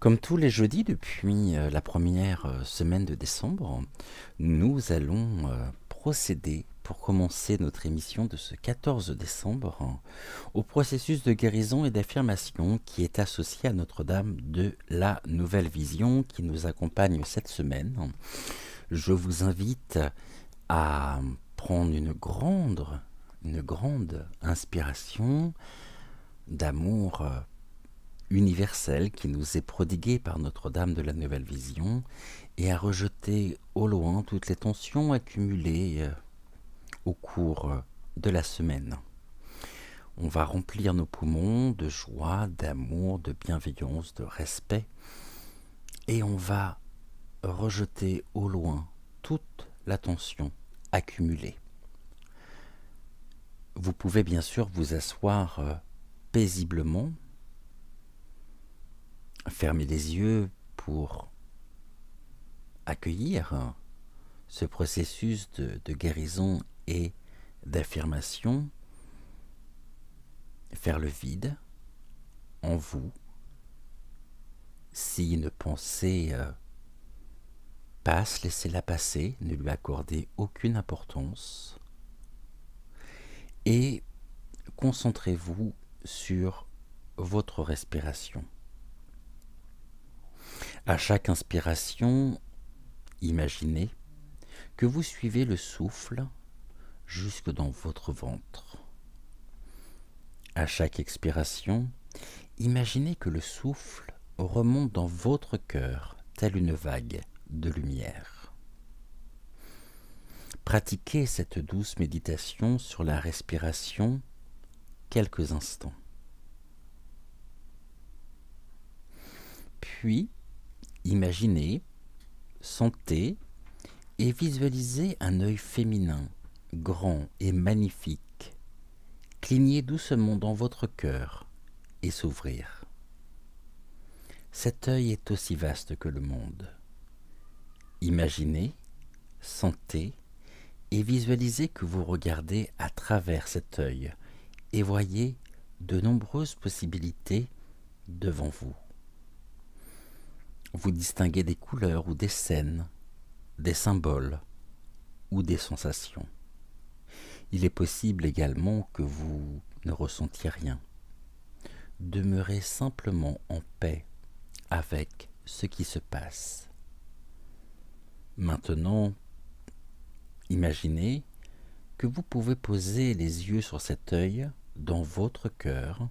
Comme tous les jeudis depuis la première semaine de décembre, nous allons procéder pour commencer notre émission de ce 14 décembre au processus de guérison et d'affirmation qui est associé à Notre-Dame de la Nouvelle Vision qui nous accompagne cette semaine. Je vous invite à prendre une grande inspiration d'amour universel qui nous est prodigué par Notre-Dame de la Nouvelle Vision et à rejeter au loin toutes les tensions accumulées au cours de la semaine. On va remplir nos poumons de joie, d'amour, de bienveillance, de respect et on va rejeter au loin toute la tension accumulée. Vous pouvez bien sûr vous asseoir paisiblement, fermer les yeux pour accueillir ce processus de guérison et d'affirmation, faire le vide en vous. Si une pensée passe, laissez-la passer, ne lui accordez aucune importance et concentrez-vous sur votre respiration. À chaque inspiration, imaginez que vous suivez le souffle jusque dans votre ventre. À chaque expiration, imaginez que le souffle remonte dans votre cœur telle une vague de lumière. Pratiquez cette douce méditation sur la respiration quelques instants. Puis, imaginez, sentez et visualisez un œil féminin, grand et magnifique, cligner doucement dans votre cœur et s'ouvrir. Cet œil est aussi vaste que le monde. Imaginez, sentez et visualisez que vous regardez à travers cet œil et voyez de nombreuses possibilités devant vous. Vous distinguez des couleurs ou des scènes, des symboles ou des sensations. Il est possible également que vous ne ressentiez rien. Demeurez simplement en paix avec ce qui se passe. Maintenant, imaginez que vous pouvez poser les yeux sur cet œil dans votre cœur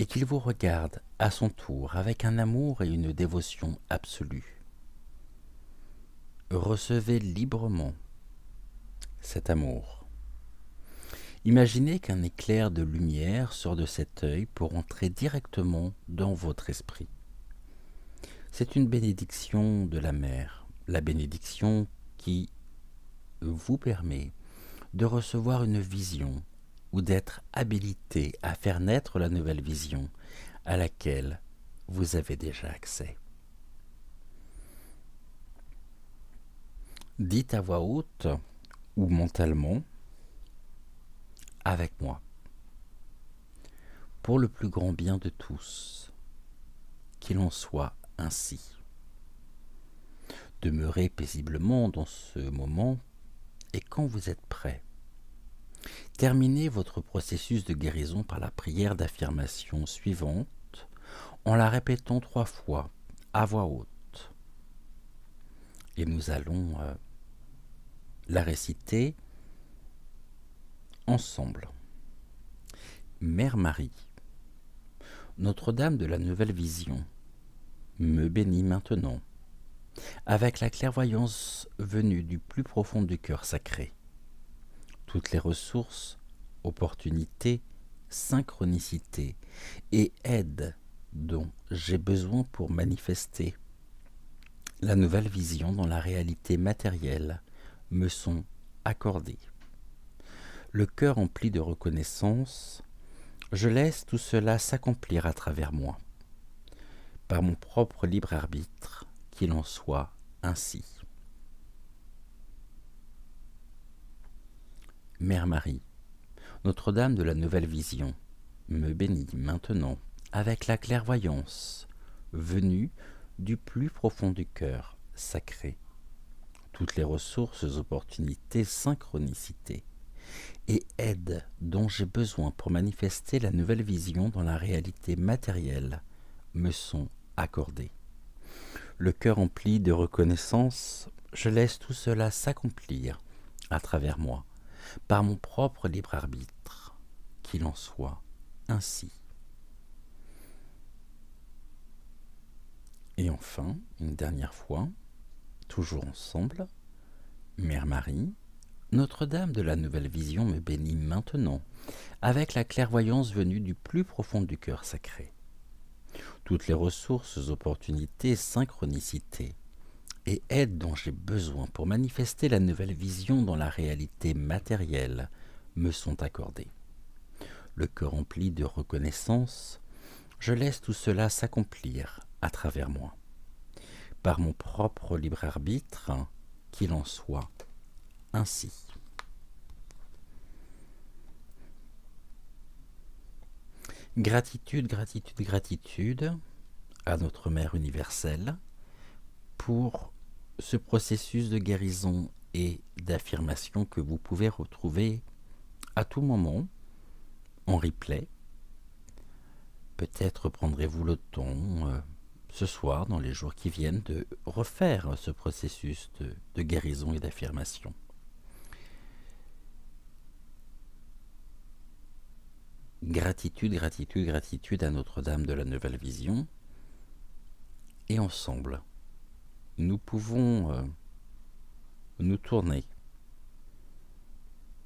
et qu'il vous regarde à son tour avec un amour et une dévotion absolue. Recevez librement cet amour. Imaginez qu'un éclair de lumière sort de cet œil pour entrer directement dans votre esprit. C'est une bénédiction de la Mère, la bénédiction qui vous permet de recevoir une vision ou d'être habilité à faire naître la nouvelle vision à laquelle vous avez déjà accès. Dites à voix haute ou mentalement avec moi, pour le plus grand bien de tous, qu'il en soit ainsi. Demeurez paisiblement dans ce moment et quand vous êtes prêt, terminez votre processus de guérison par la prière d'affirmation suivante en la répétant 3 fois à voix haute. Et nous allons la réciter ensemble. Mère Marie, Notre-Dame de la Nouvelle Vision, me bénis maintenant, avec la clairvoyance venue du plus profond du cœur sacré. Toutes les ressources, opportunités, synchronicités et aides dont j'ai besoin pour manifester la nouvelle vision dans la réalité matérielle me sont accordées. Le cœur empli de reconnaissance, je laisse tout cela s'accomplir à travers moi. Par mon propre libre arbitre, qu'il en soit ainsi. Mère Marie, Notre-Dame de la Nouvelle Vision, me bénis maintenant avec la clairvoyance venue du plus profond du cœur sacré. Toutes les ressources, opportunités, synchronicités et aides dont j'ai besoin pour manifester la nouvelle vision dans la réalité matérielle me sont accordées. Le cœur empli de reconnaissance, je laisse tout cela s'accomplir à travers moi, par mon propre libre arbitre, qu'il en soit ainsi. Et enfin, une dernière fois, toujours ensemble, Mère Marie, Notre-Dame de la Nouvelle Vision me bénit maintenant, avec la clairvoyance venue du plus profond du cœur sacré. Toutes les ressources, opportunités, synchronicités et aides dont j'ai besoin pour manifester la nouvelle vision dans la réalité matérielle me sont accordées. Le cœur rempli de reconnaissance, je laisse tout cela s'accomplir à travers moi. Par mon propre libre arbitre, qu'il en soit ainsi. Gratitude, gratitude, gratitude à notre Mère universelle pour ce processus de guérison et d'affirmation que vous pouvez retrouver à tout moment en replay. Peut-être prendrez-vous le temps ce soir, dans les jours qui viennent, de refaire ce processus de guérison et d'affirmation. Gratitude, gratitude, gratitude à Notre-Dame de la Nouvelle Vision. Et ensemble, nous pouvons nous tourner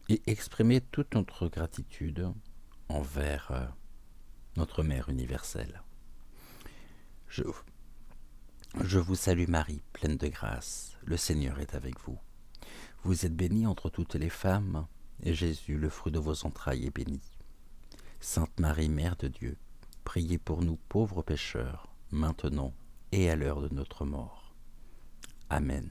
et exprimer toute notre gratitude envers notre Mère universelle. Je vous salue Marie, pleine de grâce, le Seigneur est avec vous. Vous êtes bénie entre toutes les femmes, et Jésus, le fruit de vos entrailles, est béni. Sainte Marie, Mère de Dieu, priez pour nous pauvres pécheurs, maintenant et à l'heure de notre mort. Amen.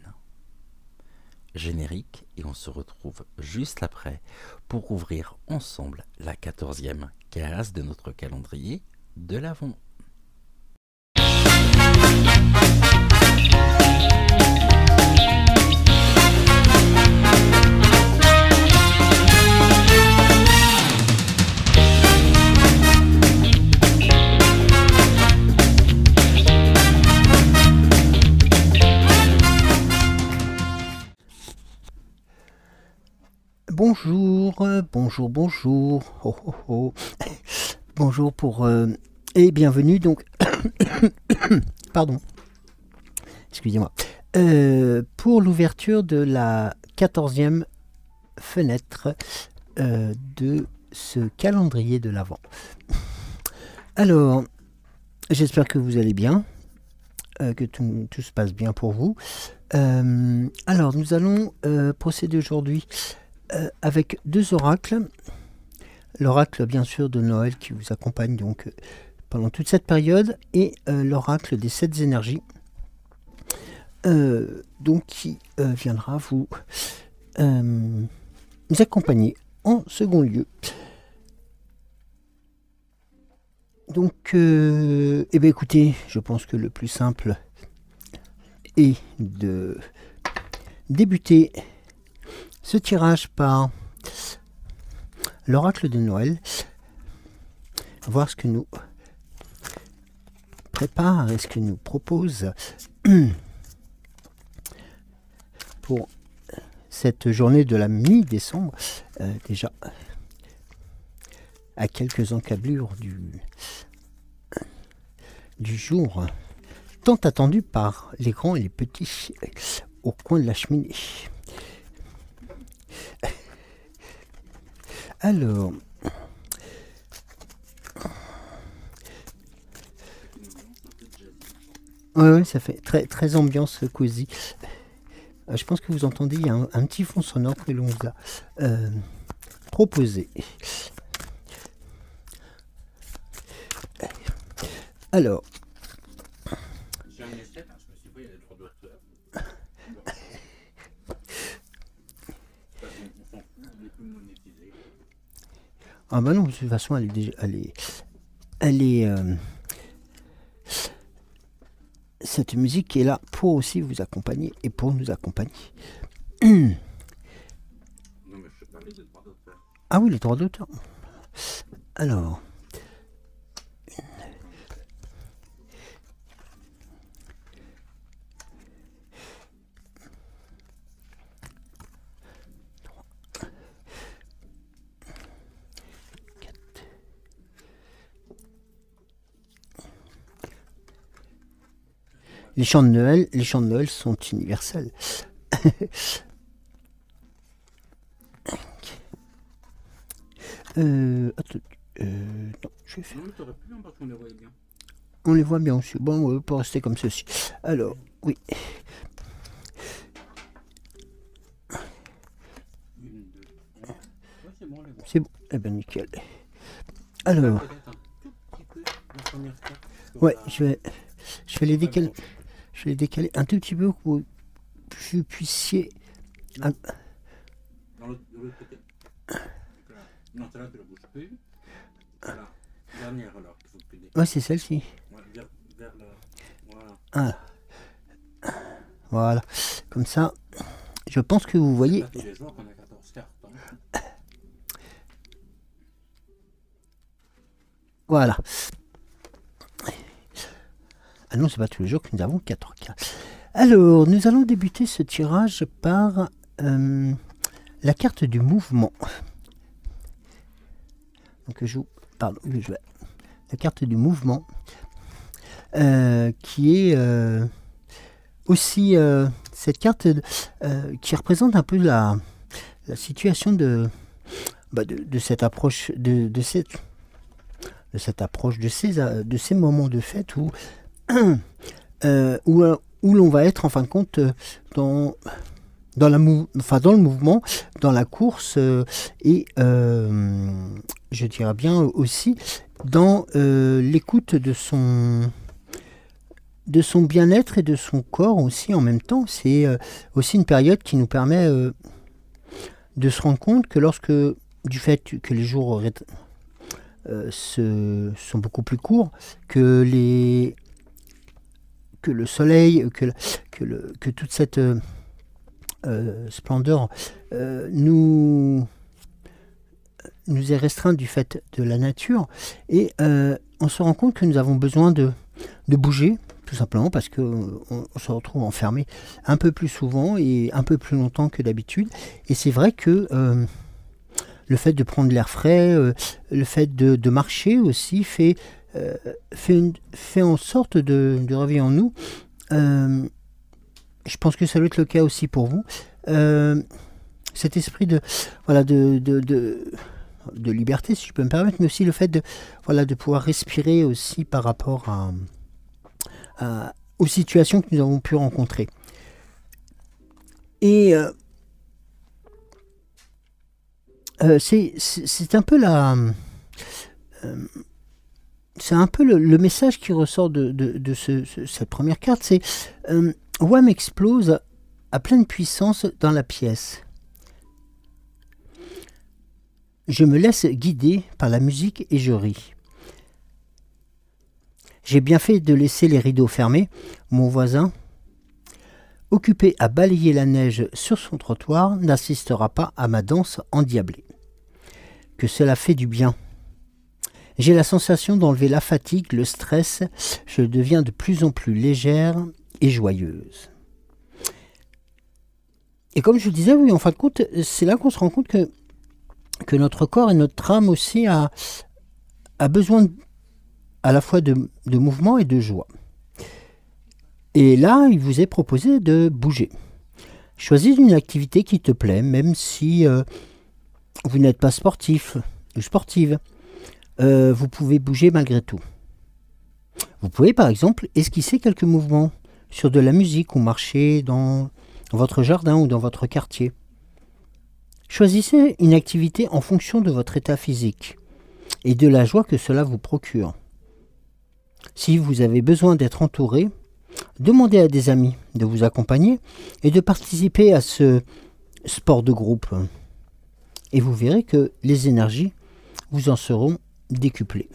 Générique, et on se retrouve juste après pour ouvrir ensemble la 14e case de notre calendrier de l'Avent. Bonjour, bonjour, bonjour, oh, oh, oh. Bonjour pour et bienvenue donc, pardon, excusez-moi, pour l'ouverture de la 14e fenêtre de ce calendrier de l'Avent. Alors, j'espère que vous allez bien, que tout se passe bien pour vous. Alors, nous allons procéder aujourd'hui avec deux oracles. L'oracle bien sûr de Noël qui vous accompagne donc pendant toute cette période et l'oracle des 7 énergies donc qui viendra vous accompagner en second lieu. Donc eh bien, écoutez, je pense que le plus simple est de débuter ce tirage par l'oracle de Noël, voir ce que nous prépare et ce que nous propose pour cette journée de la mi-décembre, déjà à quelques encablures du jour tant attendu par les grands et les petits au coin de la cheminée. Alors, ouais, ça fait très ambiance cosy. Je pense que vous entendez, il y a un petit fond sonore que l'on vous a proposé. Alors, ah bah non, de toute façon, cette musique qui est là pour aussi vous accompagner et pour nous accompagner. Non, mais je sais pas les droits d'auteur. Ah oui, les droits d'auteur. Alors. Les chants de Noël sont universels. Attends, non, je vais faire. Non, mais t'aurais pu, parce qu'on les voyait bien. On les voit bien aussi. Bon, on peut rester comme ceci. Alors, oui. Une, deux, trois. Ouais, c'est bon, on les voit. C'est bon. Eh ben nickel. Alors, Peut-être un tout petit peu la première carte. ouais, je vais les décaler. Je vais les décaler un tout petit peu pour que vous puissiez. Dans de l'autre côté. Non, celle-là, tu la bouges plus. Voilà. Dernière, alors, qu'il faut que tu décales. Ouais, c'est celle-ci. Ouais, vers la... Voilà. Ah. Voilà. Comme ça, je pense que vous voyez. Là, tous les jours, on a 14 cartes. Hein. Voilà. Ah non, c'est pas tous les jours que nous avons 4 cartes. Alors, nous allons débuter ce tirage par la carte du mouvement. Donc, la carte du mouvement, qui est aussi cette carte qui représente un peu la situation de cette approche de cette approche de ces moments de fête où où l'on va être en fin de compte dans le mouvement, dans la course et je dirais bien aussi dans l'écoute de son bien-être et de son corps aussi en même temps. C'est aussi une période qui nous permet de se rendre compte que du fait que les jours sont beaucoup plus courts, que le soleil, que toute cette splendeur nous est restreinte du fait de la nature, et on se rend compte que nous avons besoin de bouger, tout simplement parce qu'on se retrouve enfermé un peu plus souvent et un peu plus longtemps que d'habitude. Et c'est vrai que le fait de prendre l'air frais, le fait de marcher aussi fait en sorte de réveiller en nous. Je pense que ça doit être le cas aussi pour vous. Cet esprit de liberté, si je peux me permettre, mais aussi le fait de pouvoir respirer aussi par rapport aux situations que nous avons pu rencontrer. Et c'est un peu le message qui ressort de cette première carte. C'est WAM explose à pleine puissance dans la pièce. Je me laisse guider par la musique et je ris. J'ai bien fait de laisser les rideaux fermés. Mon voisin, occupé à balayer la neige sur son trottoir, n'assistera pas à ma danse endiablée. Que cela fait du bien. J'ai la sensation d'enlever la fatigue, le stress. Je deviens de plus en plus légère et joyeuse. Et comme je vous disais, oui, en fin de compte, c'est là qu'on se rend compte que notre corps et notre âme aussi a besoin à la fois de mouvement et de joie. Et là, il vous est proposé de bouger. Choisis une activité qui te plaît, même si vous n'êtes pas sportif ou sportive. Vous pouvez bouger malgré tout. Vous pouvez par exemple esquisser quelques mouvements sur de la musique ou marcher dans votre jardin ou dans votre quartier. Choisissez une activité en fonction de votre état physique et de la joie que cela vous procure. Si vous avez besoin d'être entouré, demandez à des amis de vous accompagner et de participer à ce sport de groupe. Et vous verrez que les énergies vous en seront décuplées.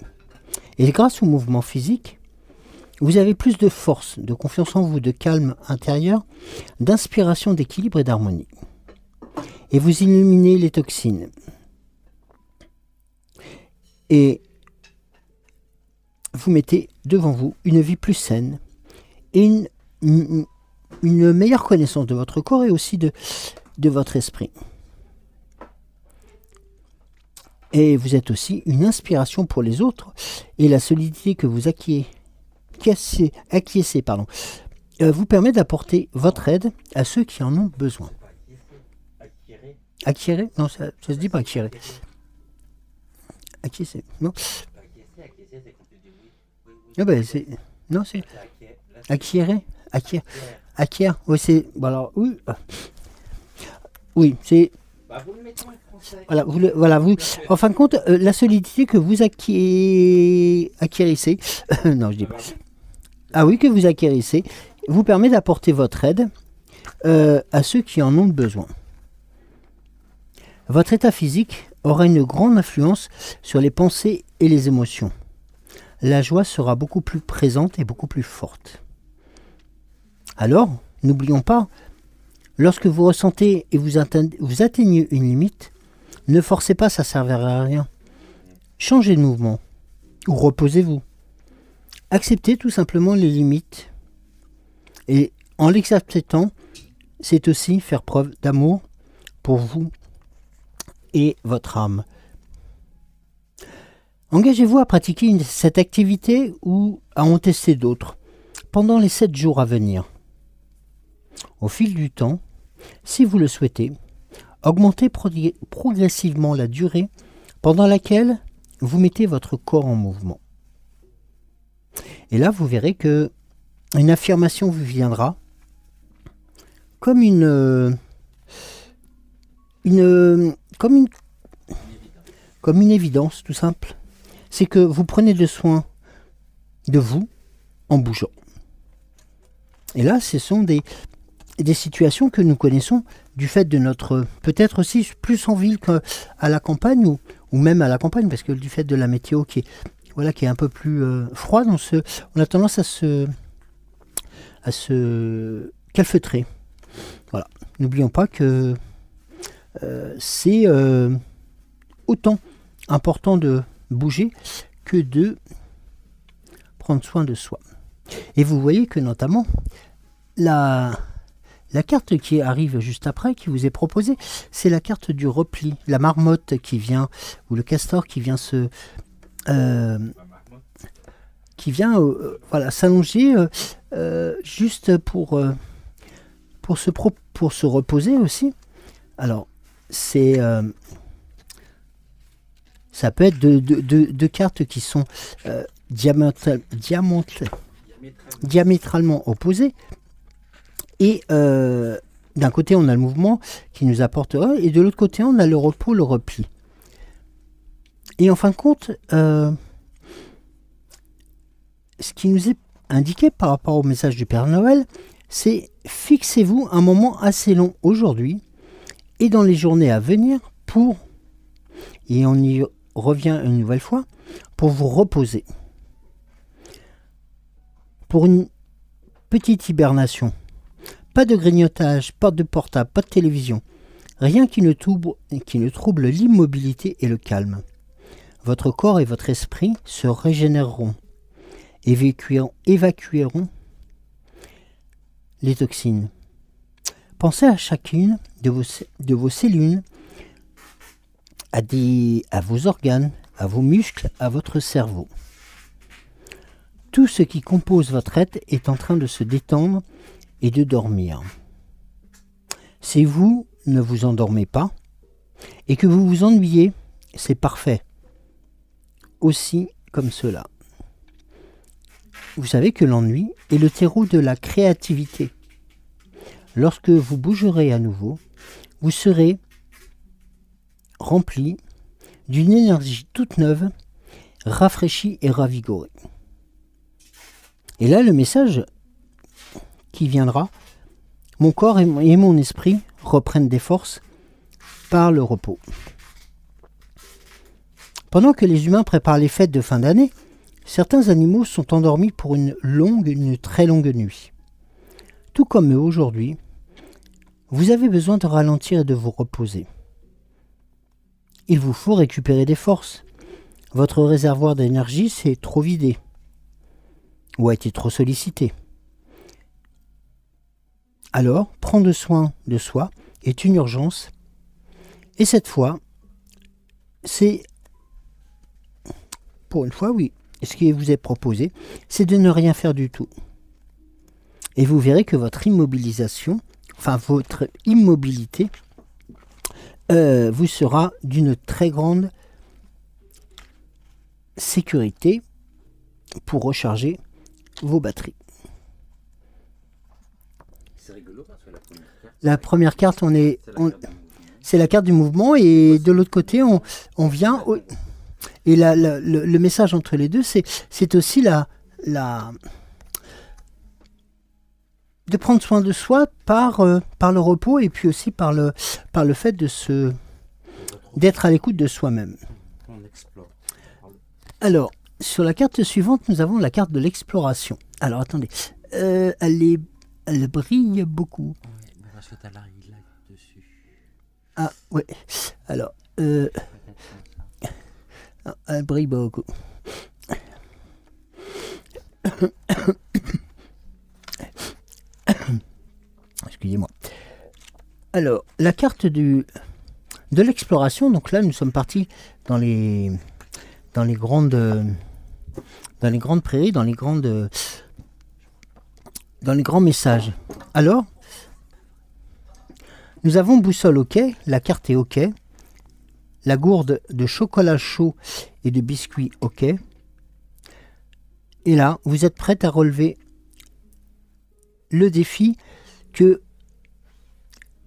Et grâce au mouvement physique, Vous avez plus de force, de confiance en vous, de calme intérieur, d'inspiration, d'équilibre et d'harmonie. Et vous illuminez les toxines. Et vous mettez devant vous une vie plus saine et une meilleure connaissance de votre corps et aussi de votre esprit. Et vous êtes aussi une inspiration pour les autres et la solidité que vous acquiescez, vous permet d'apporter votre aide à ceux qui en ont besoin. Acquérir? Non, ça se dit pas acquérir. Acquiescer, non. Ah ben c'est non c'est acquérir, acquiert. Oui c'est bon, alors oui. Oui, c'est Vous le mettez en français. voilà vous en fin de compte la solidité que vous acquérissez non, je dis pas. Ah oui, que vous acquérissez vous permet d'apporter votre aide à ceux qui en ont besoin. Votre état physique aura une grande influence sur les pensées et les émotions. La joie sera beaucoup plus présente et beaucoup plus forte. Alors, n'oublions pas, lorsque vous ressentez et vous atteignez une limite, ne forcez pas, ça ne servira à rien. Changez de mouvement ou reposez-vous. Acceptez tout simplement les limites. Et en les acceptant, c'est aussi faire preuve d'amour pour vous et votre âme. Engagez-vous à pratiquer cette activité ou à en tester d'autres pendant les 7 jours à venir. Au fil du temps, si vous le souhaitez, augmentez progressivement la durée pendant laquelle vous mettez votre corps en mouvement. Et là, vous verrez que une affirmation vous viendra comme une évidence tout simple. C'est que vous prenez de soin de vous en bougeant. Et là, ce sont des situations que nous connaissons du fait de notre, peut-être aussi plus en ville qu'à la campagne ou même à la campagne, parce que du fait de la météo qui est un peu plus froide, on a tendance à se calfeutrer. Voilà. N'oublions pas que c'est autant important de bouger que de prendre soin de soi. Et vous voyez que notamment la carte qui arrive juste après, qui vous est proposée, c'est la carte du repli, la marmotte qui vient, ou le castor qui vient s'allonger juste pour se reposer aussi. Alors, ça peut être deux cartes qui sont diamétralement opposées. Et d'un côté, on a le mouvement qui nous apportera, et de l'autre côté, on a le repos, le repli. Et en fin de compte, ce qui nous est indiqué par rapport au message du Père Noël, c'est fixez-vous un moment assez long aujourd'hui et dans les journées à venir et on y revient une nouvelle fois, pour vous reposer. Pour une petite hibernation. Pas de grignotage, pas de portable, pas de télévision. Rien qui ne trouble l'immobilité et le calme. Votre corps et votre esprit se régénéreront, évacueront les toxines. Pensez à chacune de vos cellules, à vos organes, à vos muscles, à votre cerveau. Tout ce qui compose votre être est en train de se détendre et de dormir. Si vous ne vous endormez pas et que vous vous ennuyez, c'est parfait. Aussi comme cela. Vous savez que l'ennui est le terreau de la créativité. Lorsque vous bougerez à nouveau, vous serez rempli d'une énergie toute neuve, rafraîchie et ravigorée. Et là, le message qui viendra, mon corps et mon esprit reprennent des forces par le repos. Pendant que les humains préparent les fêtes de fin d'année, certains animaux sont endormis pour une très longue nuit. Tout comme eux aujourd'hui, vous avez besoin de ralentir et de vous reposer. Il vous faut récupérer des forces. Votre réservoir d'énergie s'est trop vidé ou a été trop sollicité. Alors, prendre soin de soi est une urgence. Et cette fois, c'est, pour une fois, oui, ce qui vous est proposé, c'est de ne rien faire du tout. Et vous verrez que votre immobilité vous sera d'une très grande sécurité pour recharger vos batteries. C'est rigolo parce que la première carte, c'est la carte du mouvement et de l'autre côté, on vient... Et le message entre les deux, c'est aussi de prendre soin de soi par le repos et puis aussi par le fait d'être à l'écoute de soi-même. On explore. Alors, sur la carte suivante, nous avons la carte de l'exploration. Alors, attendez, elle brille beaucoup. Oui, parce que tu as la highlight dessus. Ah, ouais. Alors, elle brille beaucoup. Excusez-moi. Alors, la carte de l'exploration, donc là, nous sommes partis dans les grandes prairies, dans les grands messages. Alors, nous avons boussole OK, la carte est OK, la gourde de chocolat chaud et de biscuits OK. Et là, vous êtes prête à relever le défi que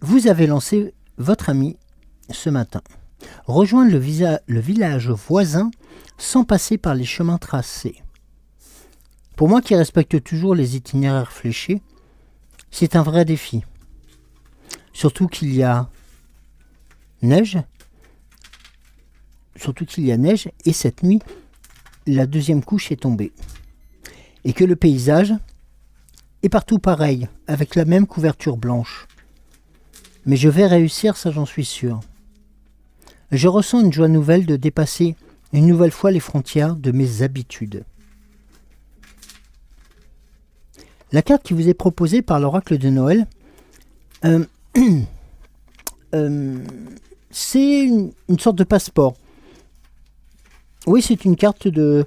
vous avez lancé votre ami ce matin. Rejoindre le village voisin sans passer par les chemins tracés. Pour moi qui respecte toujours les itinéraires fléchés, c'est un vrai défi. Surtout qu'il y a neige. Et cette nuit, la deuxième couche est tombée. Et que le paysage est partout pareil, avec la même couverture blanche. Mais je vais réussir, ça j'en suis sûr. Je ressens une joie nouvelle de dépasser une nouvelle fois les frontières de mes habitudes. La carte qui vous est proposée par l'oracle de Noël, c'est une sorte de passeport. Oui, c'est une carte de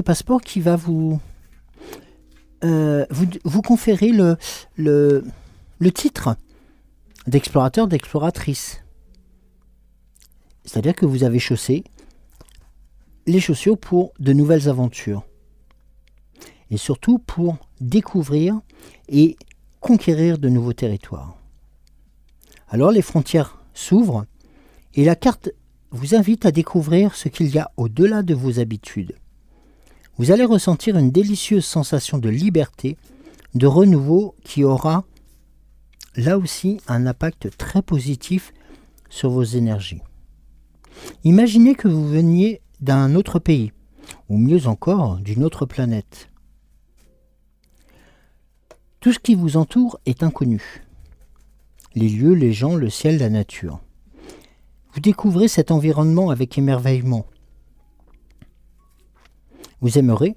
passeport qui va vous conférer le titre d'explorateur, d'exploratrice. C'est-à-dire que vous avez chaussé les chaussures pour de nouvelles aventures. Et surtout pour découvrir et conquérir de nouveaux territoires. Alors les frontières s'ouvrent et la carte vous invite à découvrir ce qu'il y a au-delà de vos habitudes. Vous allez ressentir une délicieuse sensation de liberté, de renouveau qui aura là aussi un impact très positif sur vos énergies. Imaginez que vous veniez d'un autre pays, ou mieux encore d'une autre planète. Tout ce qui vous entoure est inconnu. Les lieux, les gens, le ciel, la nature. Vous découvrez cet environnement avec émerveillement. Vous aimerez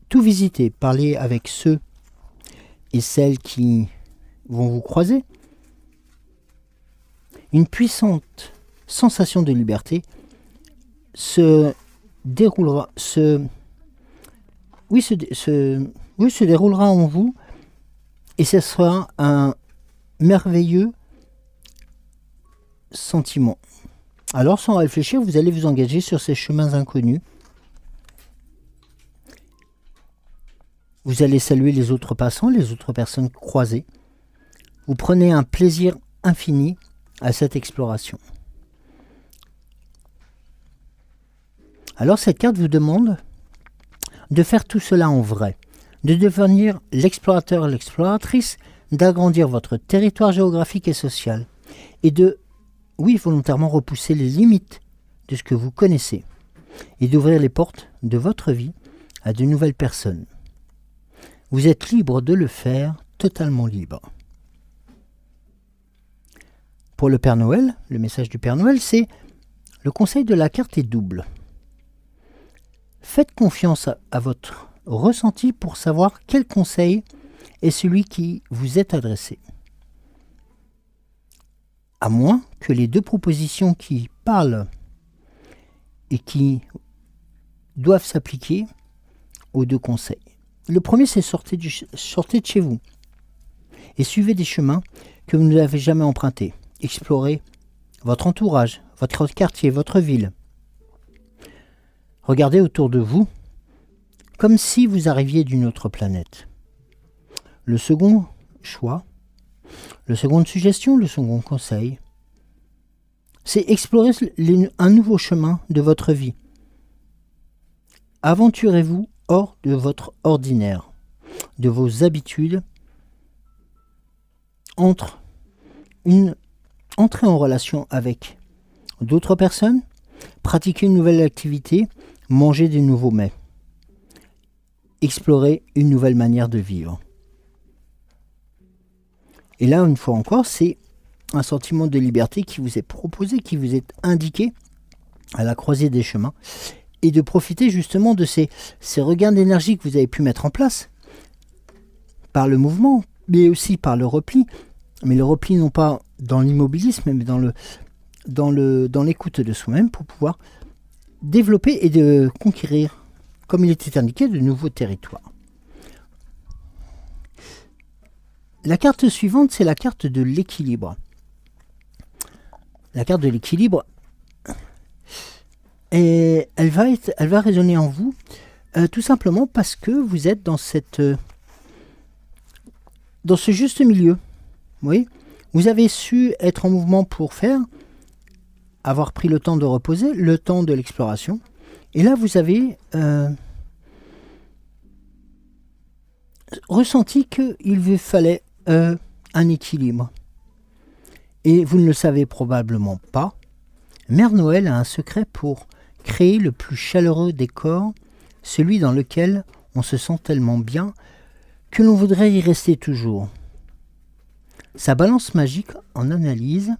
tout visiter, parler avec ceux et celles qui vont vous croiser. Une puissante sensation de liberté se déroulera en vous et ce sera un merveilleux sentiment. Alors, sans réfléchir, vous allez vous engager sur ces chemins inconnus. Vous allez saluer les autres passants, les autres personnes croisées. Vous prenez un plaisir infini à cette exploration. Alors, cette carte vous demande de faire tout cela en vrai, de devenir l'explorateur, l'exploratrice, d'agrandir votre territoire géographique et social, et de, oui, volontairement repousser les limites de ce que vous connaissez, et d'ouvrir les portes de votre vie à de nouvelles personnes. Vous êtes libre de le faire, totalement libre. Pour le Père Noël, le message du Père Noël, c'est le conseil de la carte est double. Faites confiance à votre ressenti pour savoir quel conseil est celui qui vous est adressé. À moins que les deux propositions qui parlent et qui doivent s'appliquer aux deux conseils. Le premier, c'est sortez de chez vous et suivez des chemins que vous n'avez jamais empruntés. Explorez votre entourage, votre quartier, votre ville. Regardez autour de vous comme si vous arriviez d'une autre planète. Le second choix, la seconde suggestion, le second conseil, c'est explorer un nouveau chemin de votre vie. Aventurez-vous hors de votre ordinaire, de vos habitudes, entrez en relation avec d'autres personnes, pratiquez une nouvelle activité, mangez de nouveaux mets. Explorez une nouvelle manière de vivre. Et là, une fois encore, c'est un sentiment de liberté qui vous est proposé, qui vous est indiqué à la croisée des chemins, et de profiter justement de ces regains d'énergie que vous avez pu mettre en place par le mouvement, mais aussi par le repli. Mais le repli non pas dans l'immobilisme, mais dans l'écoute de soi-même pour pouvoir développer et de conquérir, comme il était indiqué, de nouveaux territoires. La carte suivante, c'est la carte de l'équilibre. La carte de l'équilibre, et elle va résonner en vous, tout simplement parce que vous êtes dans ce juste milieu. Oui, vous avez su être en mouvement pour faire, avoir pris le temps de reposer, le temps de l'exploration. Et là, vous avez ressenti qu'il vous fallait un équilibre. Et vous ne le savez probablement pas, Mère Noël a un secret pour créer le plus chaleureux décor, celui dans lequel on se sent tellement bien que l'on voudrait y rester toujours. Sa balance magique en analyse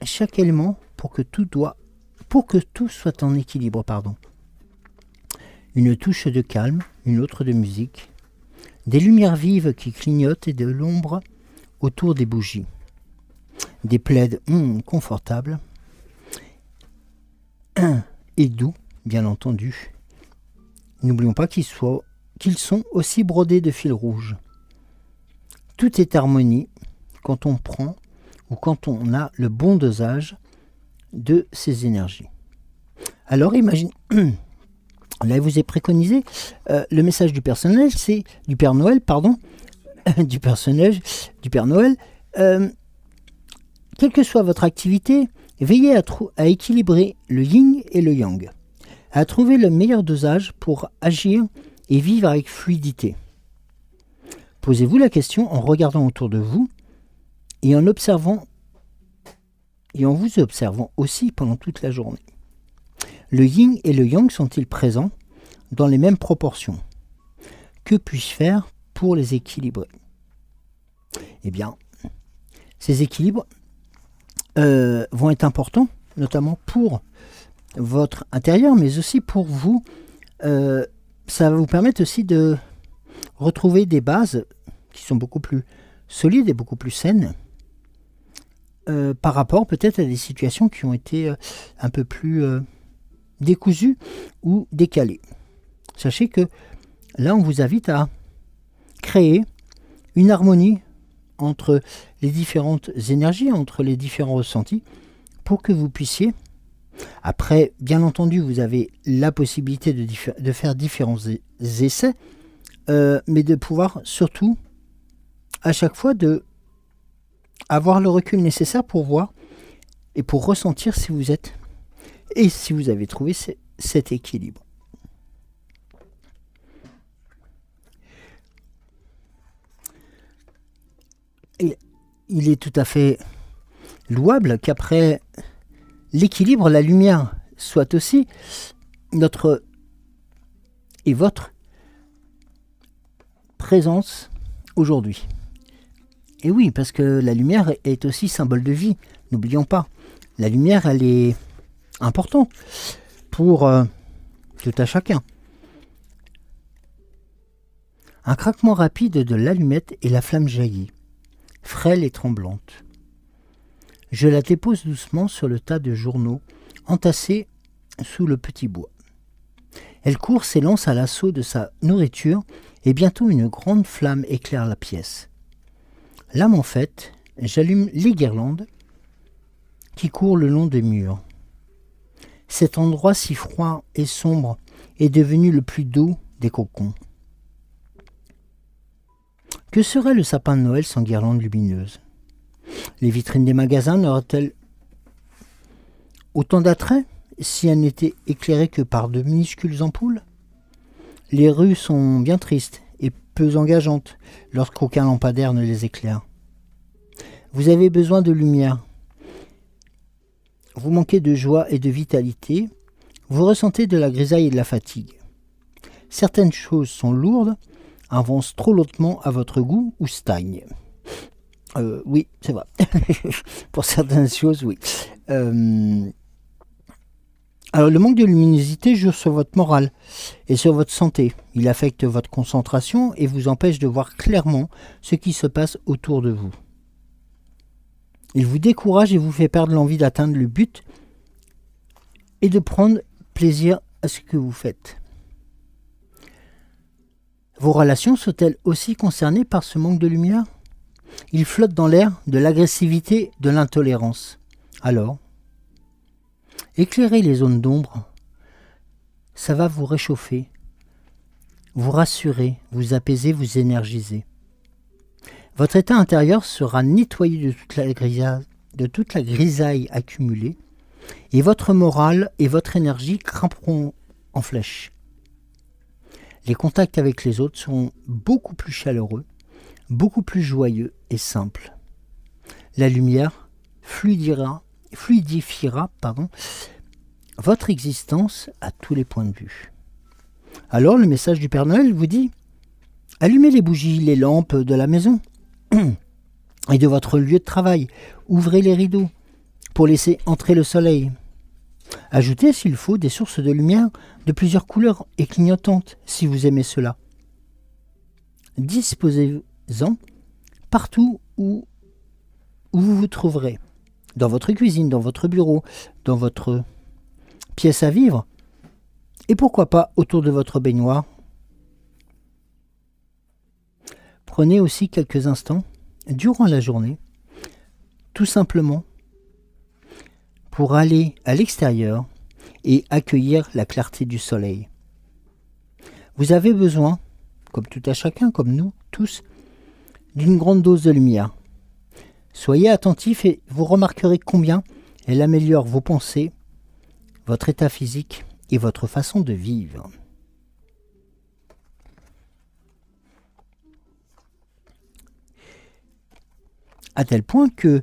chaque élément pour que tout soit en équilibre. Une touche de calme, une autre de musique, des lumières vives qui clignotent et de l'ombre autour des bougies, des plaids confortables et doux, bien entendu. N'oublions pas qu'ils sont aussi brodés de fil rouge. Tout est harmonie quand on prend ou quand on a le bon dosage de ces énergies. Alors imagine, là il vous est préconisé le message du Père Noël, c'est du Père Noël, quelle que soit votre activité, veillez à équilibrer le yin et le yang, à trouver le meilleur dosage pour agir et vivre avec fluidité. Posez-vous la question en regardant autour de vous et en vous observant aussi pendant toute la journée. Le yin et le yang sont-ils présents dans les mêmes proportions? Que puis-je faire pour les équilibrer? Eh bien, ces équilibres vont être importants, notamment pour votre intérieur, mais aussi pour vous. Ça va vous permettre aussi de retrouver des bases qui sont beaucoup plus solides et beaucoup plus saines par rapport peut-être à des situations qui ont été un peu plus décousues ou décalées. Sachez que là, on vous invite à créer une harmonie entre les différentes énergies, entre les différents ressentis, pour que vous puissiez, après, bien entendu, vous avez la possibilité de faire différents essais, mais de pouvoir surtout, à chaque fois, avoir le recul nécessaire pour voir et pour ressentir si vous êtes et si vous avez trouvé cet équilibre. Et il est tout à fait louable qu'après l'équilibre, la lumière soit aussi notre et votre présence aujourd'hui. Et oui, parce que la lumière est aussi symbole de vie. N'oublions pas, la lumière, elle est importante pour tout à chacun. Un craquement rapide de l'allumette et la flamme jaillit, frêle et tremblante. Je la dépose doucement sur le tas de journaux entassés sous le petit bois. Elle court, s'élance à l'assaut de sa nourriture et bientôt une grande flamme éclaire la pièce. L'âme en fait, j'allume les guirlandes qui courent le long des murs. Cet endroit si froid et sombre est devenu le plus doux des cocons. Que serait le sapin de Noël sans guirlandes lumineuses? Les vitrines des magasins n'auraient-elles autant d'attrait si elles n'étaient éclairées que par de minuscules ampoules? Les rues sont bien tristes et peu engageantes lorsqu'aucun lampadaire ne les éclaire. Vous avez besoin de lumière. Vous manquez de joie et de vitalité. Vous ressentez de la grisaille et de la fatigue. Certaines choses sont lourdes, avancent trop lentement à votre goût ou stagnent. Oui, c'est vrai. Pour certaines choses, oui. Alors, le manque de luminosité joue sur votre morale et sur votre santé. Il affecte votre concentration et vous empêche de voir clairement ce qui se passe autour de vous. Il vous décourage et vous fait perdre l'envie d'atteindre le but et de prendre plaisir à ce que vous faites. Vos relations sont-elles aussi concernées par ce manque de lumière? Il flotte dans l'air de l'agressivité, de l'intolérance. Alors, éclairez les zones d'ombre. Ça va vous réchauffer, vous rassurer, vous apaiser, vous énergiser. Votre état intérieur sera nettoyé de toute la grisaille accumulée et votre morale et votre énergie grimperont en flèche. Les contacts avec les autres seront beaucoup plus chaleureux, beaucoup plus joyeux et simples. La lumière fluidifiera votre existence à tous les points de vue. Alors le message du Père Noël vous dit: allumez les bougies, les lampes de la maison et de votre lieu de travail. Ouvrez les rideaux pour laisser entrer le soleil. Ajoutez, s'il faut, des sources de lumière de plusieurs couleurs et clignotantes, si vous aimez cela. Disposez-en partout où vous vous trouverez. Dans votre cuisine, dans votre bureau, dans votre pièce à vivre, et pourquoi pas autour de votre baignoire. Prenez aussi quelques instants, durant la journée, tout simplement, pour aller à l'extérieur et accueillir la clarté du soleil. Vous avez besoin, comme tout à chacun, comme nous tous, d'une grande dose de lumière. Soyez attentifs et vous remarquerez combien elle améliore vos pensées, votre état physique et votre façon de vivre. À tel point que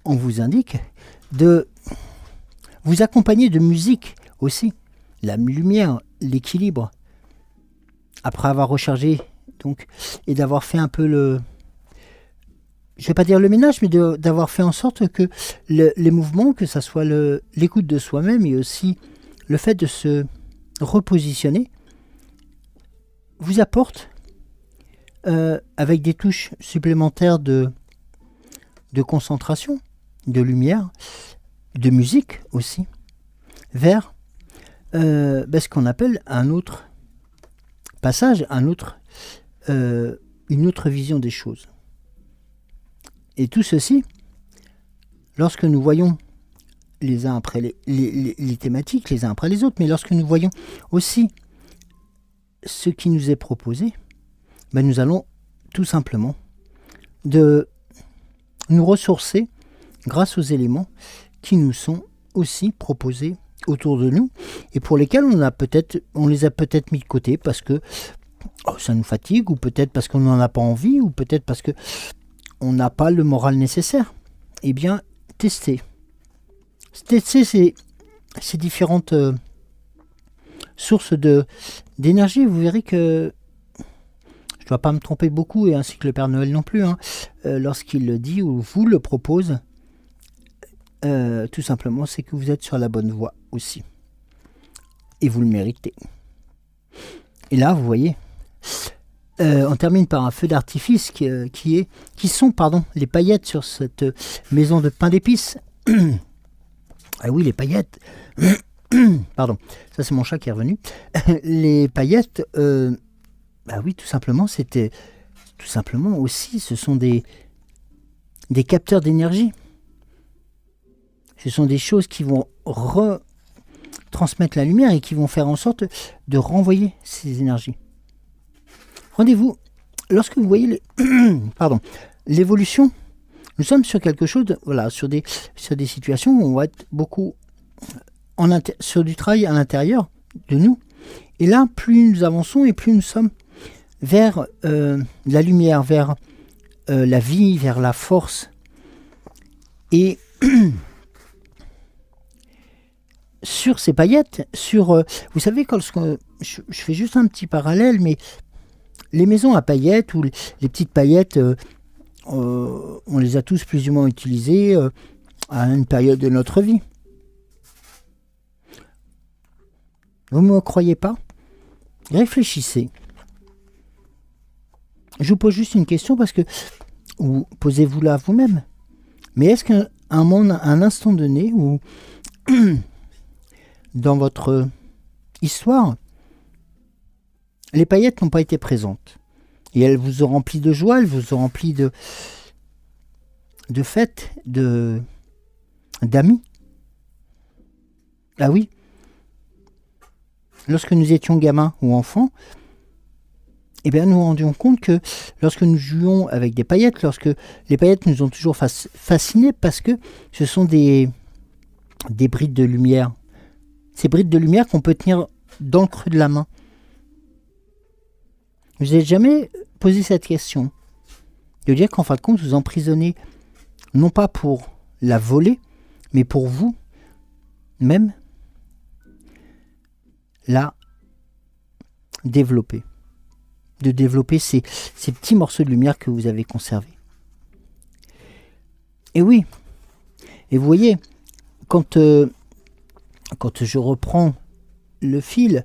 on vous indique de vous accompagner de musique aussi. La lumière, l'équilibre. Après avoir rechargé donc, et d'avoir fait un peu je ne vais pas dire le ménage, mais d'avoir fait en sorte que les mouvements, que ça soit l'écoute de soi-même et aussi le fait de se repositionner, vous apporte avec des touches supplémentaires de concentration, de lumière, de musique aussi, vers ce qu'on appelle un autre passage, une autre vision des choses. Et tout ceci, lorsque nous voyons les uns après les thématiques, les uns après les autres, mais lorsque nous voyons aussi ce qui nous est proposé, nous allons tout simplement de nous ressourcer grâce aux éléments qui nous sont aussi proposés autour de nous et pour lesquels on les a peut-être mis de côté parce que ça nous fatigue, ou peut-être parce qu'on n'en a pas envie, ou peut-être parce que on n'a pas le moral nécessaire. Eh bien, testez ces différentes source d'énergie. Vous verrez que je ne dois pas me tromper beaucoup, et ainsi que le Père Noël non plus, hein, lorsqu'il le dit ou vous le propose, tout simplement, c'est que vous êtes sur la bonne voie aussi. Et vous le méritez. Et là, vous voyez, on termine par un feu d'artifice qui sont les paillettes sur cette maison de pain d'épices. Ah oui, les paillettes. Pardon, ça c'est mon chat qui est revenu. Les paillettes, bah oui, tout simplement, aussi, ce sont des capteurs d'énergie. Ce sont des choses qui vont retransmettre la lumière et qui vont faire en sorte de renvoyer ces énergies. Rendez-vous, lorsque vous voyez l'évolution, nous sommes sur quelque chose, sur des situations où on va être beaucoup sur du travail à l'intérieur de nous. Et là, plus nous avançons et plus nous sommes vers la lumière, vers la vie, vers la force. Et sur ces paillettes, vous savez, quand je fais juste un petit parallèle, mais les maisons à paillettes ou les petites paillettes, on les a tous plus ou moins utilisées à une période de notre vie. Vous ne me croyez pas? Réfléchissez. Je vous pose juste une question parce que posez-vous-la vous-même. Mais est-ce qu'à un instant donné, ou dans votre histoire, les paillettes n'ont pas été présentes et elles vous ont rempli de joie, elles vous ont rempli de fêtes, d'amis? Ah oui. Lorsque nous étions gamins ou enfants, eh bien, nous nous rendions compte que lorsque nous jouions avec des paillettes, lorsque les paillettes nous ont toujours fascinés, parce que ce sont des brides de lumière. Ces brides de lumière qu'on peut tenir dans le creux de la main. Vous n'avez jamais posé cette question? De dire qu'en fin de compte, vous emprisonnez, non pas pour la voler, mais pour vous, même, la développer. De développer ces petits morceaux de lumière que vous avez conservés. Et oui, et vous voyez, quand je reprends le fil,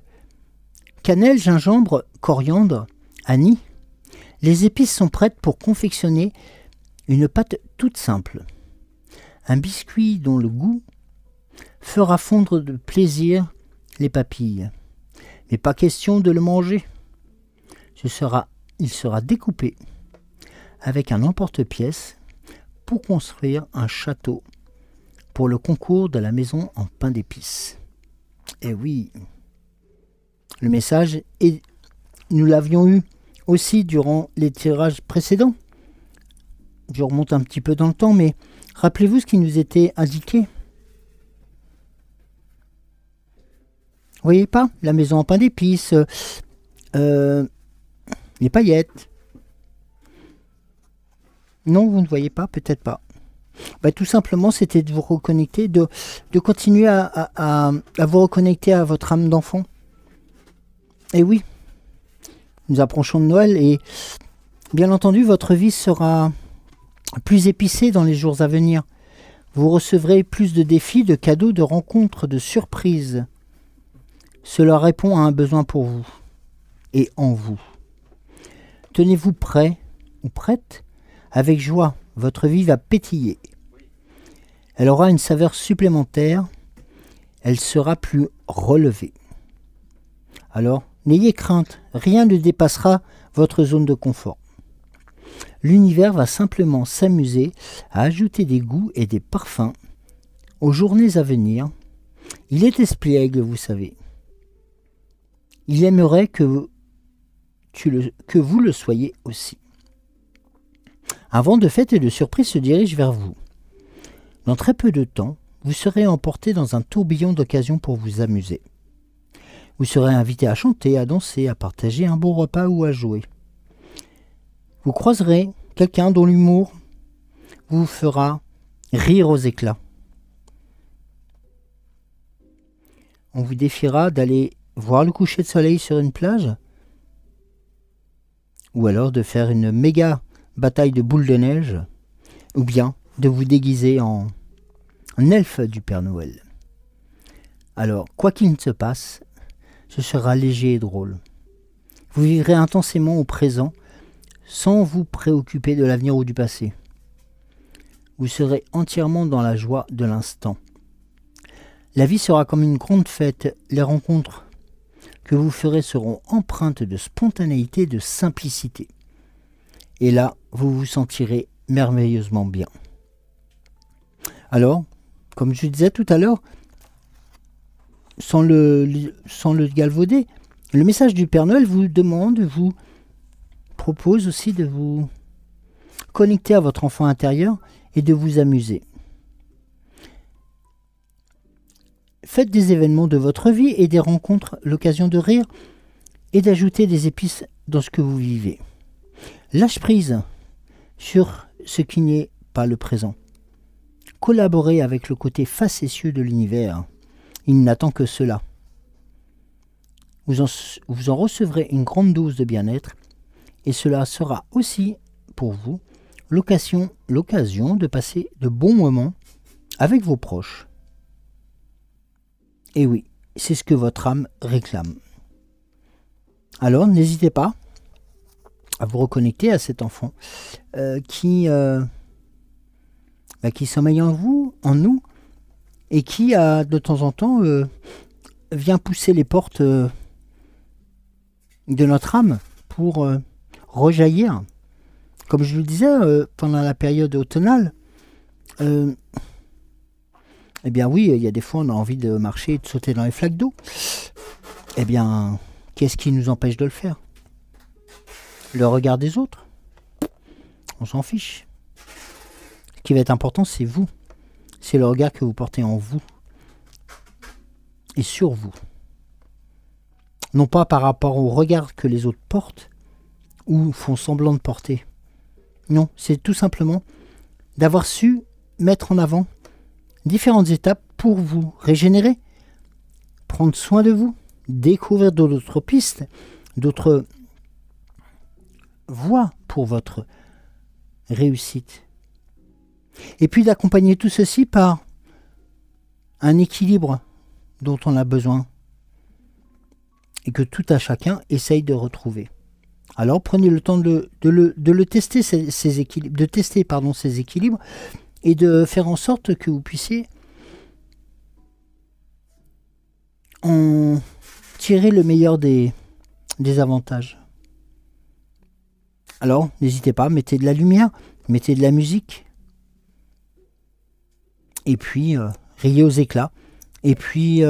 cannelle, gingembre, coriandre, anis, les épices sont prêtes pour confectionner une pâte toute simple. Un biscuit dont le goût fera fondre de plaisir les papilles. Mais pas question de le manger. Il sera découpé avec un emporte-pièce pour construire un château pour le concours de la maison en pain d'épices. Et oui, le message, et nous l'avions eu aussi durant les tirages précédents. Je remonte un petit peu dans le temps, mais rappelez-vous ce qui nous était indiqué. Vous voyez pas? La maison en pain d'épices, les paillettes. Non, vous ne voyez pas? Peut-être pas. Tout simplement, c'était de vous reconnecter, de continuer à vous reconnecter à votre âme d'enfant. Et oui, nous approchons de Noël et bien entendu, votre vie sera plus épicée dans les jours à venir. Vous recevrez plus de défis, de cadeaux, de rencontres, de surprises. Cela répond à un besoin pour vous et en vous. Tenez-vous prêt ou prête? Avec joie, votre vie va pétiller. Elle aura une saveur supplémentaire. Elle sera plus relevée. Alors, n'ayez crainte, rien ne dépassera votre zone de confort. L'univers va simplement s'amuser à ajouter des goûts et des parfums aux journées à venir. Il est espiègle, vous savez. Il aimerait que vous le soyez aussi. Un vent de fête et de surprise se dirige vers vous. Dans très peu de temps, vous serez emporté dans un tourbillon d'occasions pour vous amuser. Vous serez invité à chanter, à danser, à partager un bon repas ou à jouer. Vous croiserez quelqu'un dont l'humour vous fera rire aux éclats. On vous défiera d'aller voir le coucher de soleil sur une plage, ou alors de faire une méga bataille de boules de neige, ou bien de vous déguiser en elfe du Père Noël. Alors, quoi qu'il ne se passe, ce sera léger et drôle. Vous vivrez intensément au présent, sans vous préoccuper de l'avenir ou du passé. Vous serez entièrement dans la joie de l'instant. La vie sera comme une grande fête. Les rencontres que vous ferez seront empreintes de spontanéité et de simplicité. Et là, vous vous sentirez merveilleusement bien. Alors, comme je disais tout à l'heure, sans le galvauder, le message du Père Noël vous propose aussi de vous connecter à votre enfant intérieur et de vous amuser. Faites des événements de votre vie et des rencontres l'occasion de rire et d'ajouter des épices dans ce que vous vivez. Lâche prise sur ce qui n'est pas le présent. Collaborez avec le côté facétieux de l'univers. Il n'attend que cela. Vous en recevrez une grande dose de bien-être et cela sera aussi pour vous l'occasion de passer de bons moments avec vos proches. Et oui, c'est ce que votre âme réclame. Alors, n'hésitez pas à vous reconnecter à cet enfant qui sommeille en nous, et qui, de temps en temps, vient pousser les portes de notre âme pour rejaillir. Comme je le disais, pendant la période automnale, eh bien oui, il y a des fois on a envie de marcher et de sauter dans les flaques d'eau. Eh bien, qu'est-ce qui nous empêche de le faire? Le regard des autres? On s'en fiche. Ce qui va être important, c'est vous. C'est le regard que vous portez en vous et sur vous. Non pas par rapport au regard que les autres portent ou font semblant de porter. Non, c'est tout simplement d'avoir su mettre en avant différentes étapes pour vous régénérer, prendre soin de vous, découvrir d'autres pistes, d'autres voies pour votre réussite. Et puis d'accompagner tout ceci par un équilibre dont on a besoin et que tout à chacun essaye de retrouver. Alors prenez le temps de le tester, ces équilibres, ces équilibres et de faire en sorte que vous puissiez en tirer le meilleur des avantages. Alors n'hésitez pas, mettez de la lumière, mettez de la musique. Et puis, riez aux éclats. Et puis,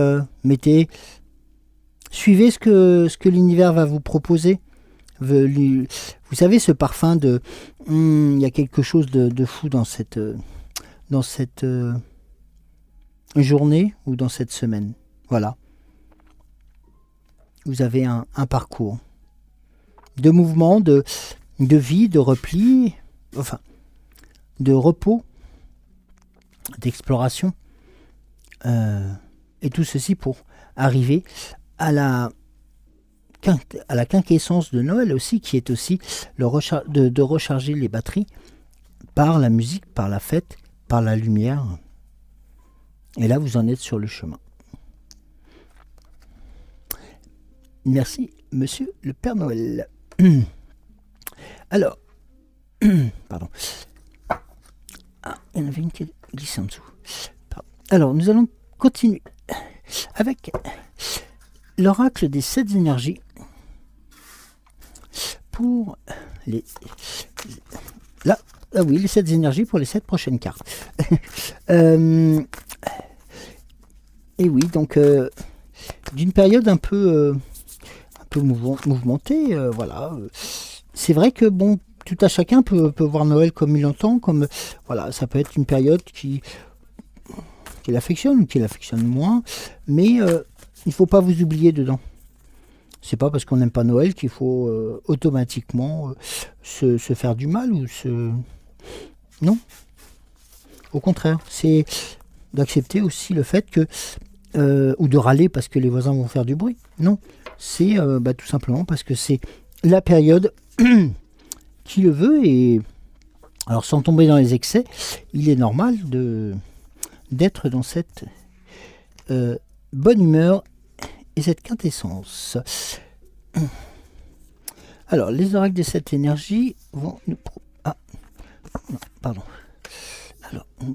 suivez ce que l'univers va vous proposer. Vous savez, ce parfum de... Il y a quelque chose de fou dans cette journée ou dans cette semaine. Voilà. Vous avez un parcours de mouvement, de vie, de repli, enfin, de repos, d'exploration, et tout ceci pour arriver à la quinquessence de Noël aussi, qui est aussi de recharger les batteries par la musique, par la fête, par la lumière. Et là, vous en êtes sur le chemin. Merci, monsieur le Père Noël. Alors, pardon. Ah, il y en avait une qui glissait en dessous. Pardon. Alors, nous allons continuer avec l'oracle des 7 énergies pour les... Là, ah oui, les 7 énergies pour les 7 prochaines cartes. Et oui, donc, d'une période un peu mouvementée, voilà. C'est vrai que, bon, tout à chacun peut voir Noël comme il l'entend, comme, voilà, ça peut être une période qui l'affectionne ou qui l'affectionne moins, mais il ne faut pas vous oublier dedans. C'est pas parce qu'on n'aime pas Noël qu'il faut automatiquement se faire du mal ou se... Non. Au contraire, c'est d'accepter aussi le fait que ou de râler parce que les voisins vont faire du bruit. Non, c'est tout simplement parce que c'est la période qui le veut. Et alors, sans tomber dans les excès, il est normal d'être dans cette bonne humeur et cette quintessence. Alors, les oracles de cette énergie vont nous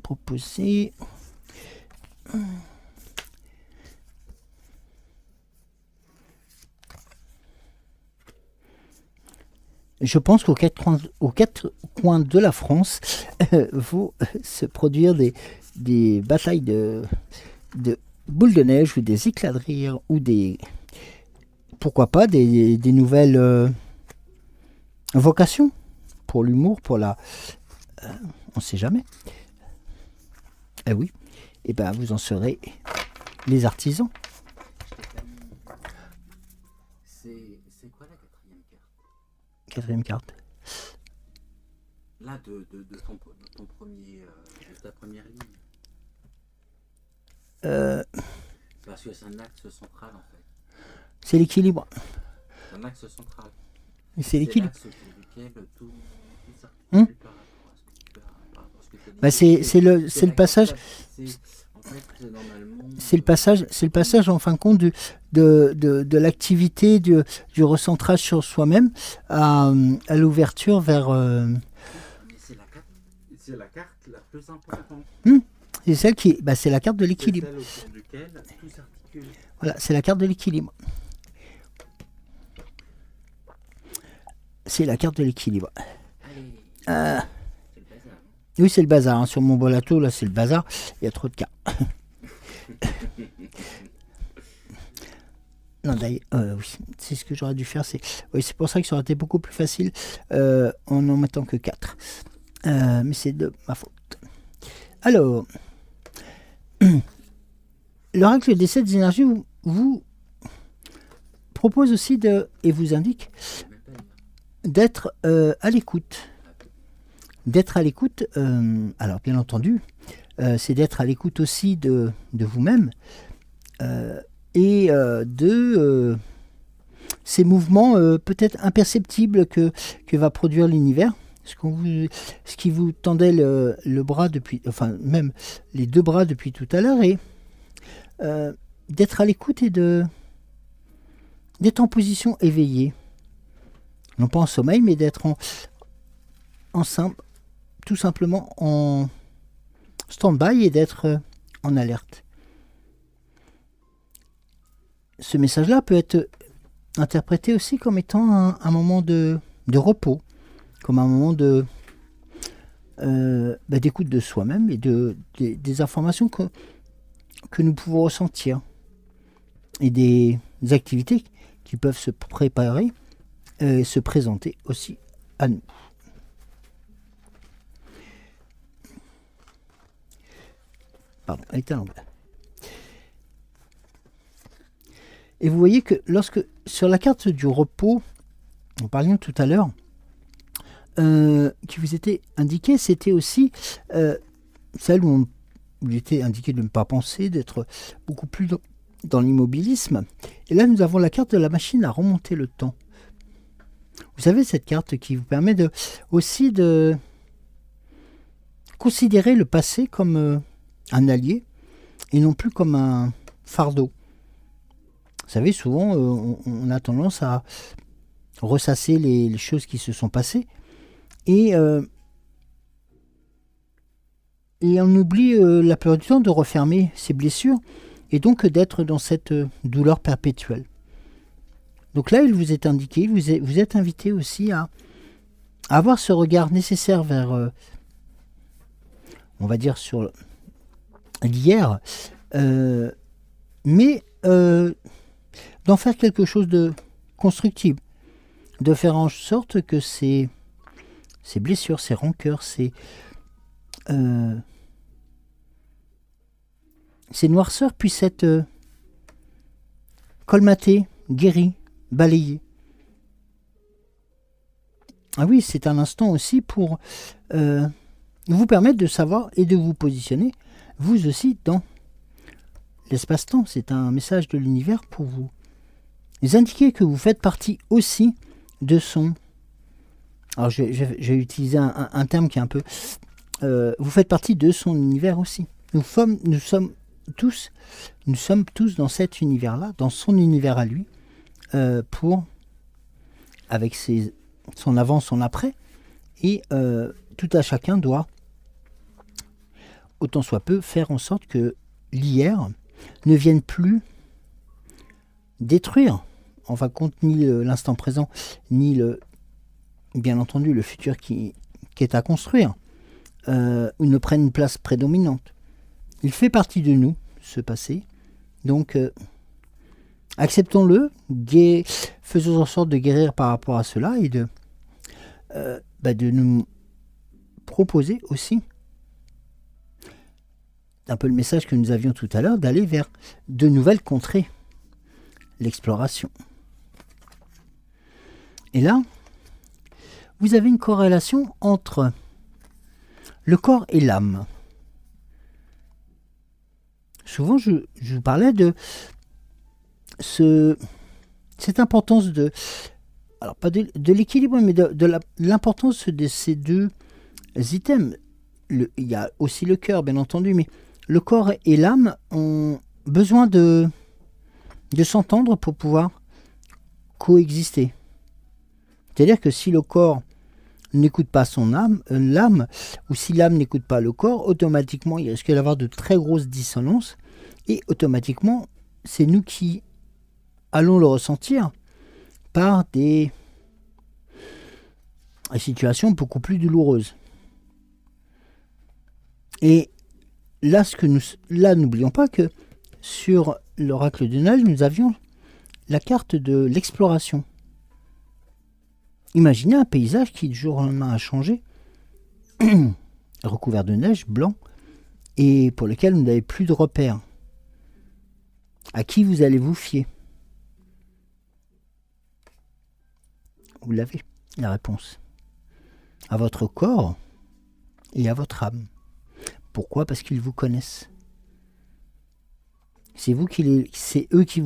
proposer. Je pense qu'aux quatre coins de la France vont se produire des batailles de boules de neige ou des éclats de rire ou pourquoi pas des nouvelles vocations pour l'humour, pour la... on ne sait jamais. Eh oui, et ben vous en serez les artisans. C'est quoi la quatrième carte? Quatrième carte. Là, de ton premier, de ta première ligne. Parce que c'est un axe central en fait. C'est l'équilibre. C'est un axe central. C'est l'équilibre. C'est l'axe sur lequel tout s'articule par rapport à ce que tu as dit. C'est le passage. C'est le passage en fin de compte de l'activité, du recentrage sur soi-même à l'ouverture vers. Mais c'est la carte la plus importante. C'est celle qui, c'est la carte de l'équilibre. C'est celle autour duquel tout s'articule. Voilà, c'est la carte de l'équilibre. C'est la carte de l'équilibre. C'est le bazar. Oui, c'est le bazar. Hein. Sur mon bolato, là, c'est le bazar. Il y a trop de cartes. Non, d'ailleurs, oui, c'est ce que j'aurais dû faire. C'est pour ça que ça aurait été beaucoup plus facile en n'en mettant que 4. Mais c'est de ma faute. Alors, l'oracle des 7 énergies vous propose aussi et vous indique d'être à l'écoute. D'être à l'écoute, alors bien entendu, c'est d'être à l'écoute aussi de vous-même et de ces mouvements peut-être imperceptibles que va produire l'univers. Ce qui vous tendait le bras depuis, enfin même les deux bras depuis tout à l'heure, et d'être à l'écoute et d'être en position éveillée. Non pas en sommeil, mais d'être tout simplement en stand-by et d'être en alerte. Ce message-là peut être interprété aussi comme étant un moment de repos, comme un moment d'écoute de soi-même et des informations que nous pouvons ressentir et des activités qui peuvent se préparer et se présenter aussi à nous. Pardon, elle était à l'envers. Et vous voyez que sur la carte du repos, en parlions tout à l'heure, qui vous était indiquée, c'était aussi celle où il était indiqué de ne pas penser, d'être beaucoup plus dans l'immobilisme. Et là, nous avons la carte de la machine à remonter le temps. Vous savez, cette carte qui vous permet aussi de considérer le passé comme un allié et non plus comme un fardeau. Vous savez, souvent, on a tendance à ressasser les choses qui se sont passées et on oublie la plupart du temps de refermer ses blessures et donc d'être dans cette douleur perpétuelle. Donc là, il vous est indiqué, vous êtes invité aussi à avoir ce regard nécessaire vers, on va dire, sur l'hier, mais d'en faire quelque chose de constructif, de faire en sorte que ces blessures, ces rancœurs, ces noirceurs puissent être colmatées, guéries, balayées. Ah oui, c'est un instant aussi pour vous permettre de savoir et de vous positionner, vous aussi, dans l'espace-temps, c'est un message de l'univers pour vous indiquer que vous faites partie aussi de son... Alors j'ai utilisé un terme qui est un peu... vous faites partie de son univers aussi. Nous sommes tous dans cet univers-là, dans son univers à lui, avec son avant, son après, et tout à chacun doit, autant soit peu, faire en sorte que l'hier ne vienne plus détruire, en fin de compte, ni l'instant présent, ni bien entendu le futur qui est à construire, ou ne prenne une place prédominante. Il fait partie de nous, ce passé, donc acceptons-le, faisons en sorte de guérir par rapport à cela et de nous proposer aussi un peu le message que nous avions tout à l'heure, d'aller vers de nouvelles contrées, l'exploration. Et là, vous avez une corrélation entre le corps et l'âme. Souvent, je vous parlais de cette importance alors pas de l'équilibre, mais de l'importance de ces deux items. Il y a aussi le cœur, bien entendu, mais le corps et l'âme ont besoin de s'entendre pour pouvoir coexister. C'est-à-dire que si le corps n'écoute pas l'âme, ou si l'âme n'écoute pas le corps, automatiquement, il risque d'avoir de très grosses dissonances, et automatiquement, c'est nous qui allons le ressentir par des situations beaucoup plus douloureuses. Et là, n'oublions pas que sur l'oracle de Noël, nous avions la carte de l'exploration. Imaginez un paysage qui du jour au lendemain a changé, recouvert de neige, blanc, et pour lequel vous n'avez plus de repères. À qui vous allez vous fier? Vous l'avez, la réponse. À votre corps et à votre âme. Pourquoi? Parce qu'ils vous connaissent. C'est eux qui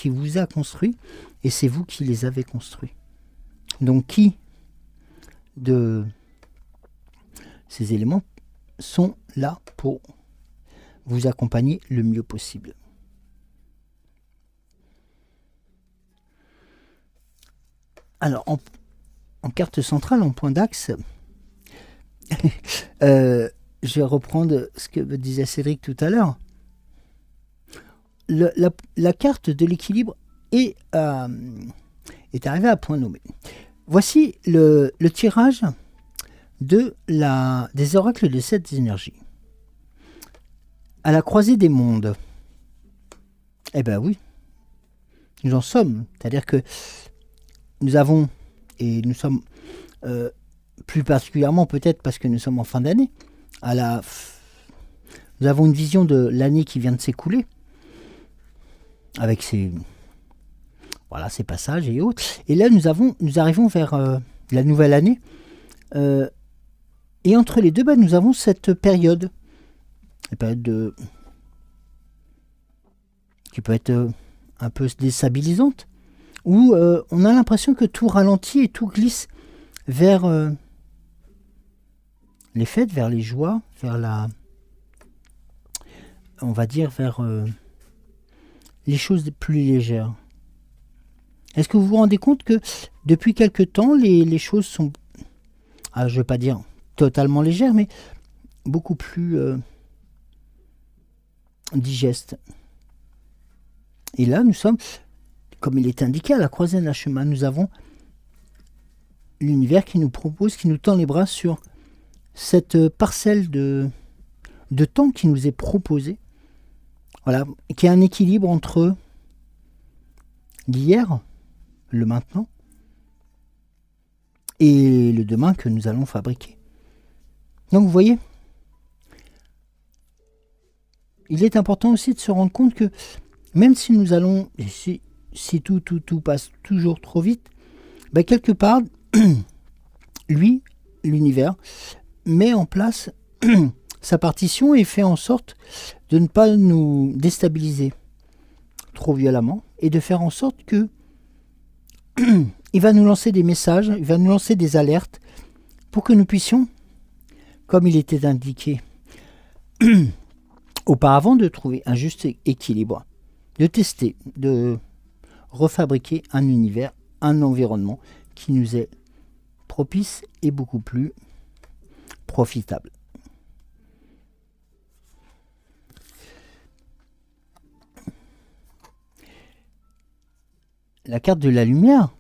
vous a construit, et c'est vous qui les avez construits. Donc qui de ces éléments sont là pour vous accompagner le mieux possible? Alors, en carte centrale, en point d'axe, je vais reprendre ce que disait Cédric tout à l'heure. La carte de l'équilibre est arrivée à point nommé. Voici le tirage des oracles de cette énergie. À la croisée des mondes. Eh bien oui, nous en sommes. C'est-à-dire que nous avons, et nous sommes plus particulièrement peut-être parce que nous sommes en fin d'année, nous avons une vision de l'année qui vient de s'écouler, avec ses passages et autres. Et là, nous arrivons vers la nouvelle année. Et entre les deux, nous avons cette période. Une période qui peut être un peu déstabilisante, où on a l'impression que tout ralentit et tout glisse vers les fêtes, vers les joies, vers vers les choses plus légères. Est-ce que vous vous rendez compte que depuis quelque temps, les choses sont, je ne veux pas dire totalement légères, mais beaucoup plus digestes. Et là, nous sommes, comme il est indiqué, à la croisée d'un chemin. Nous avons l'univers qui nous propose, qui nous tend les bras sur cette parcelle de temps qui nous est proposée. Voilà, qui a un équilibre entre l'hier, le maintenant, et le demain que nous allons fabriquer. Donc vous voyez, il est important aussi de se rendre compte que même si nous allons, si tout passe toujours trop vite, quelque part, lui, l'univers, met en place sa partition et fait en sorte de ne pas nous déstabiliser trop violemment et de faire en sorte que il va nous lancer des messages, il va nous lancer des alertes pour que nous puissions, comme il était indiqué auparavant, de trouver un juste équilibre, de tester, de refabriquer un univers, un environnement qui nous est propice et beaucoup plus profitable. La carte de la lumière,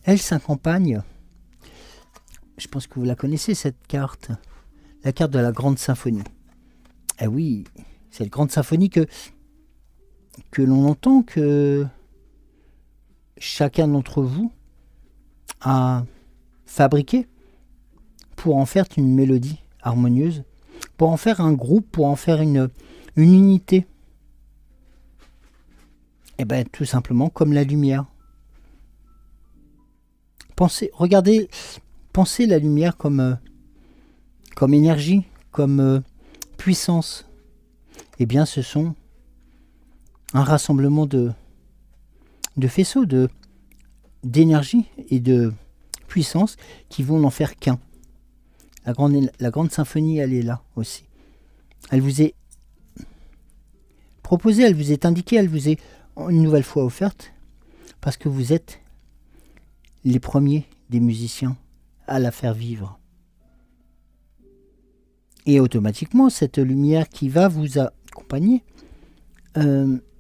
elle s'accompagne, je pense que vous la connaissez cette carte, la carte de la grande symphonie. Eh oui, cette grande symphonie que l'on entend, que chacun d'entre vous a fabriqué pour en faire une mélodie harmonieuse, pour en faire un groupe, pour en faire une unité. Eh bien, tout simplement comme la lumière. Pensez la lumière comme énergie, comme puissance. Eh bien, ce sont un rassemblement de faisceaux, d'énergie et de puissance qui vont n'en faire qu'un. La grande symphonie, elle est là aussi. Elle vous est proposée, elle vous est indiquée, elle vous est une nouvelle fois offerte, parce que vous êtes les premiers des musiciens à la faire vivre. Et automatiquement, cette lumière qui va vous accompagner,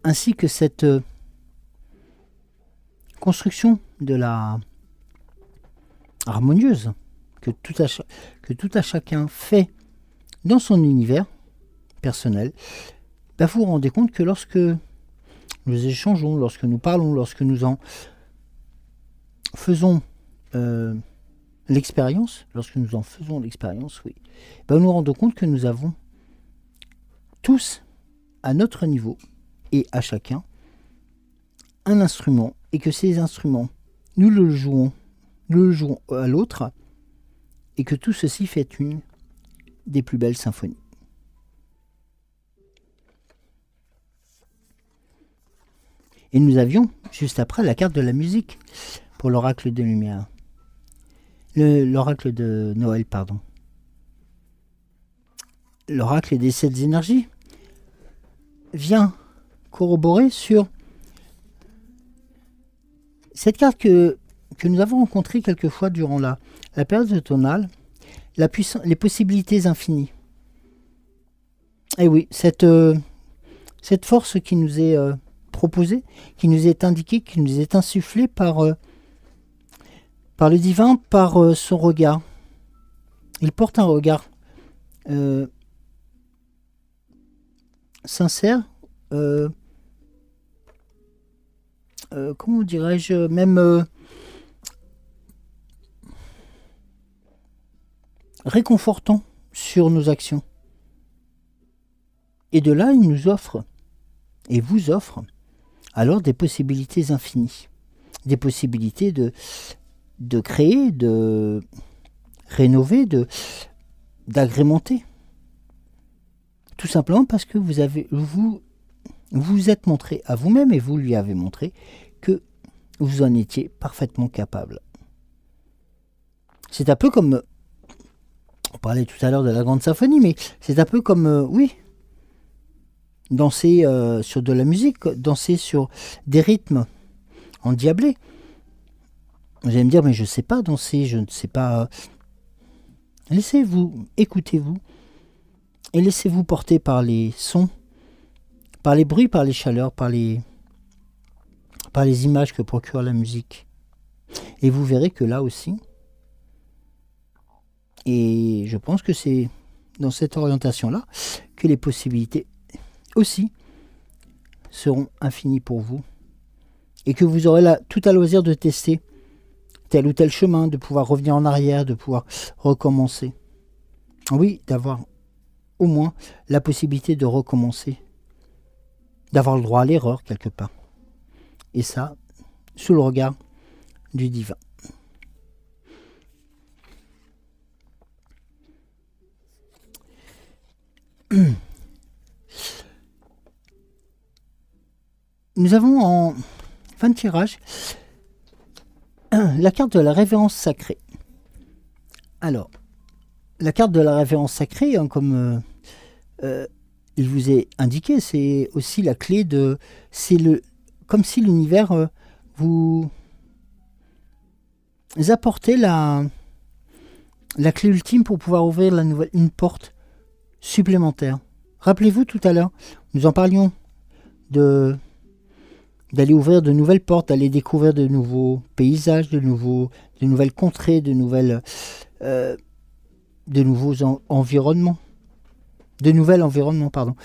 ainsi que cette construction de la harmonieuse que tout à chacun fait dans son univers personnel, ben vous vous rendez compte que lorsque nous échangeons, lorsque nous parlons, lorsque nous en faisons l'expérience, oui, ben nous nous rendons compte que nous avons tous, à notre niveau et à chacun, un instrument, et que ces instruments, nous le jouons à l'autre, et que tout ceci fait une des plus belles symphonies. Et nous avions, juste après, la carte de la musique pour l'oracle de lumière. L'oracle de Noël, pardon. L'oracle des 7 énergies vient corroborer sur cette carte que nous avons rencontrée quelquefois durant la période automnale, les possibilités infinies. Et oui, cette force qui nous est proposée, qui nous est indiquée, qui nous est insufflée par le divin, par son regard. Il porte un regard sincère, comment dirais-je, même réconfortant sur nos actions. Et de là, il nous offre, et vous offre, alors des possibilités infinies. Des possibilités de créer, de rénover, d'agrémenter. Tout simplement parce que vous êtes montré à vous-même et vous lui avez montré que vous en étiez parfaitement capable. C'est un peu comme, on parlait tout à l'heure de la grande symphonie, mais c'est un peu comme, oui, danser sur de la musique, danser sur des rythmes endiablés. Vous allez me dire, mais je ne sais pas danser, je ne sais pas. Laissez-vous, écoutez-vous, et laissez-vous porter par les sons, par les bruits, par les chaleurs, par les images que procure la musique. Et vous verrez que là aussi, et je pense que c'est dans cette orientation-là que les possibilités aussi seront infinies pour vous, et que vous aurez là tout à loisir de tester tel ou tel chemin, de pouvoir revenir en arrière, de pouvoir recommencer. Oui, d'avoir au moins la possibilité de recommencer, d'avoir le droit à l'erreur quelque part. Et ça, sous le regard du divin. nous avons en fin de tirage la carte de la révérence sacrée. Alors, la carte de la révérence sacrée, hein, comme il vous est indiqué, c'est aussi la clé de... comme si l'univers vous apportait la clé ultime pour pouvoir ouvrir une porte supplémentaire. Rappelez-vous, tout à l'heure, nous en parlions d'aller ouvrir de nouvelles portes, d'aller découvrir de nouveaux paysages, de nouvelles contrées, de nouveaux environnements. De nouveaux environnements, pardon,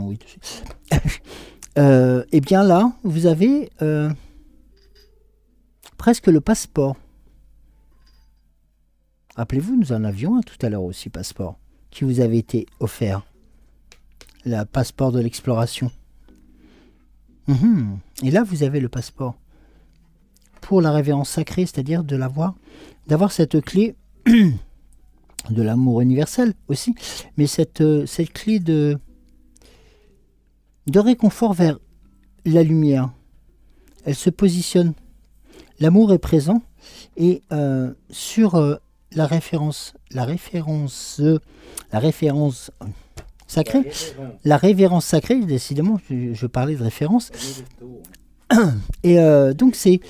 oui. Et bien là, vous avez presque le passeport. Rappelez-vous, nous en avions un tout à l'heure aussi, passeport, qui vous avait été offert. Le passeport de l'exploration. Et là, vous avez le passeport pour la révérence sacrée, c'est-à-dire d'avoir cette clé de l'amour universel aussi, mais cette clé de réconfort vers la lumière. Elle se positionne. L'amour est présent et sur la révérence sacrée. La révérence sacrée, décidément, je parlais de référence. Et donc c'est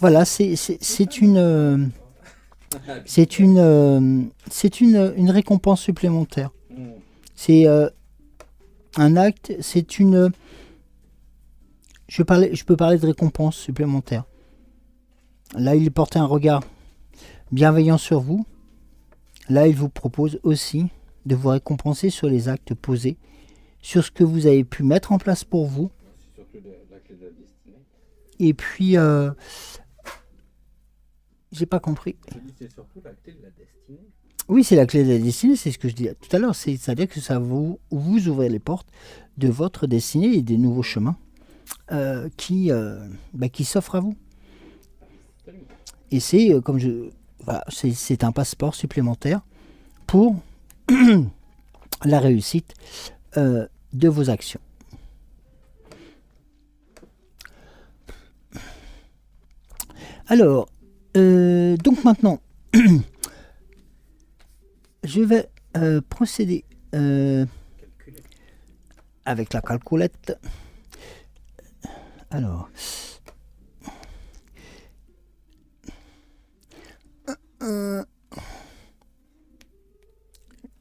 voilà, c'est une récompense supplémentaire. C'est un acte, c'est une... Je peux parler de récompense supplémentaire. Là, il portait un regard bienveillant sur vous. Là, il vous propose aussi de vous récompenser sur les actes posés, sur ce que vous avez pu mettre en place pour vous. C'est surtout la clé de la destinée. Et puis, j'ai pas compris. Je dis c'est surtout la clé de la destinée. Oui, c'est la clé de la destinée, c'est ce que je disais tout à l'heure. C'est-à-dire que ça vous ouvre les portes de votre destinée et des nouveaux chemins qui s'offrent à vous. Et c'est c'est un passeport supplémentaire pour la réussite de vos actions. Alors, donc maintenant, je vais procéder avec la calculette. Alors,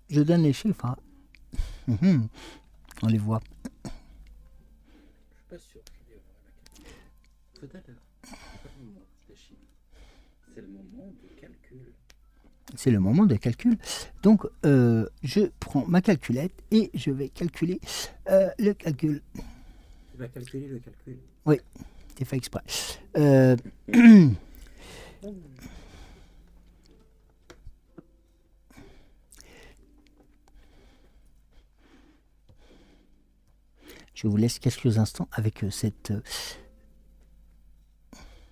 je donne les chiffres. Hein. On les voit. Je suis pas sûr. Peut-être. C'est le moment de calcul. C'est le moment de calcul. Donc, je prends ma calculette et je vais calculer le calcul. Tu vas calculer le calcul. Oui, c'est fait exprès. Je vous laisse quelques instants avec cet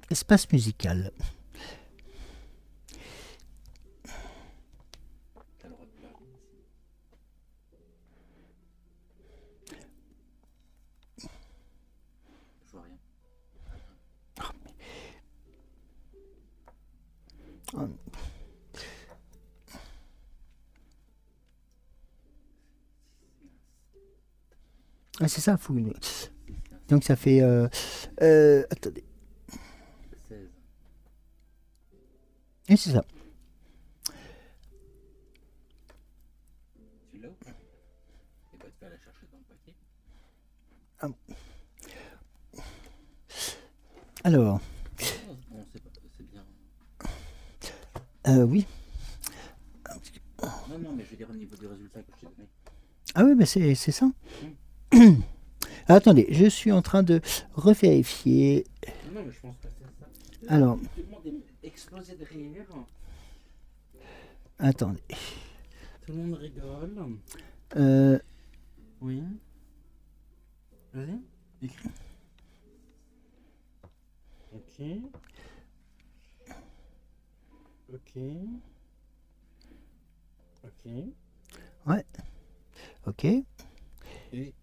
espace musical. Je vois rien. Ah, c'est ça, faut... Donc ça fait... attendez. 16. Et c'est ça. Tu l'as ou pas? Et bah tu vas la chercher dans le paquet. Ah. Alors... Bon, c'est bien. Oui. Non, mais je veux dire au niveau du résultat que je t'ai donné. Ah oui, mais c'est ça. Attendez, je suis en train de revérifier. Non, mais je pense pas que c'est ça. Alors... Tout le monde est explosé de rire. Attendez. Tout le monde rigole. Oui. Vas-y, écris. Ok. Ok. Ok. Ouais. Ok. Et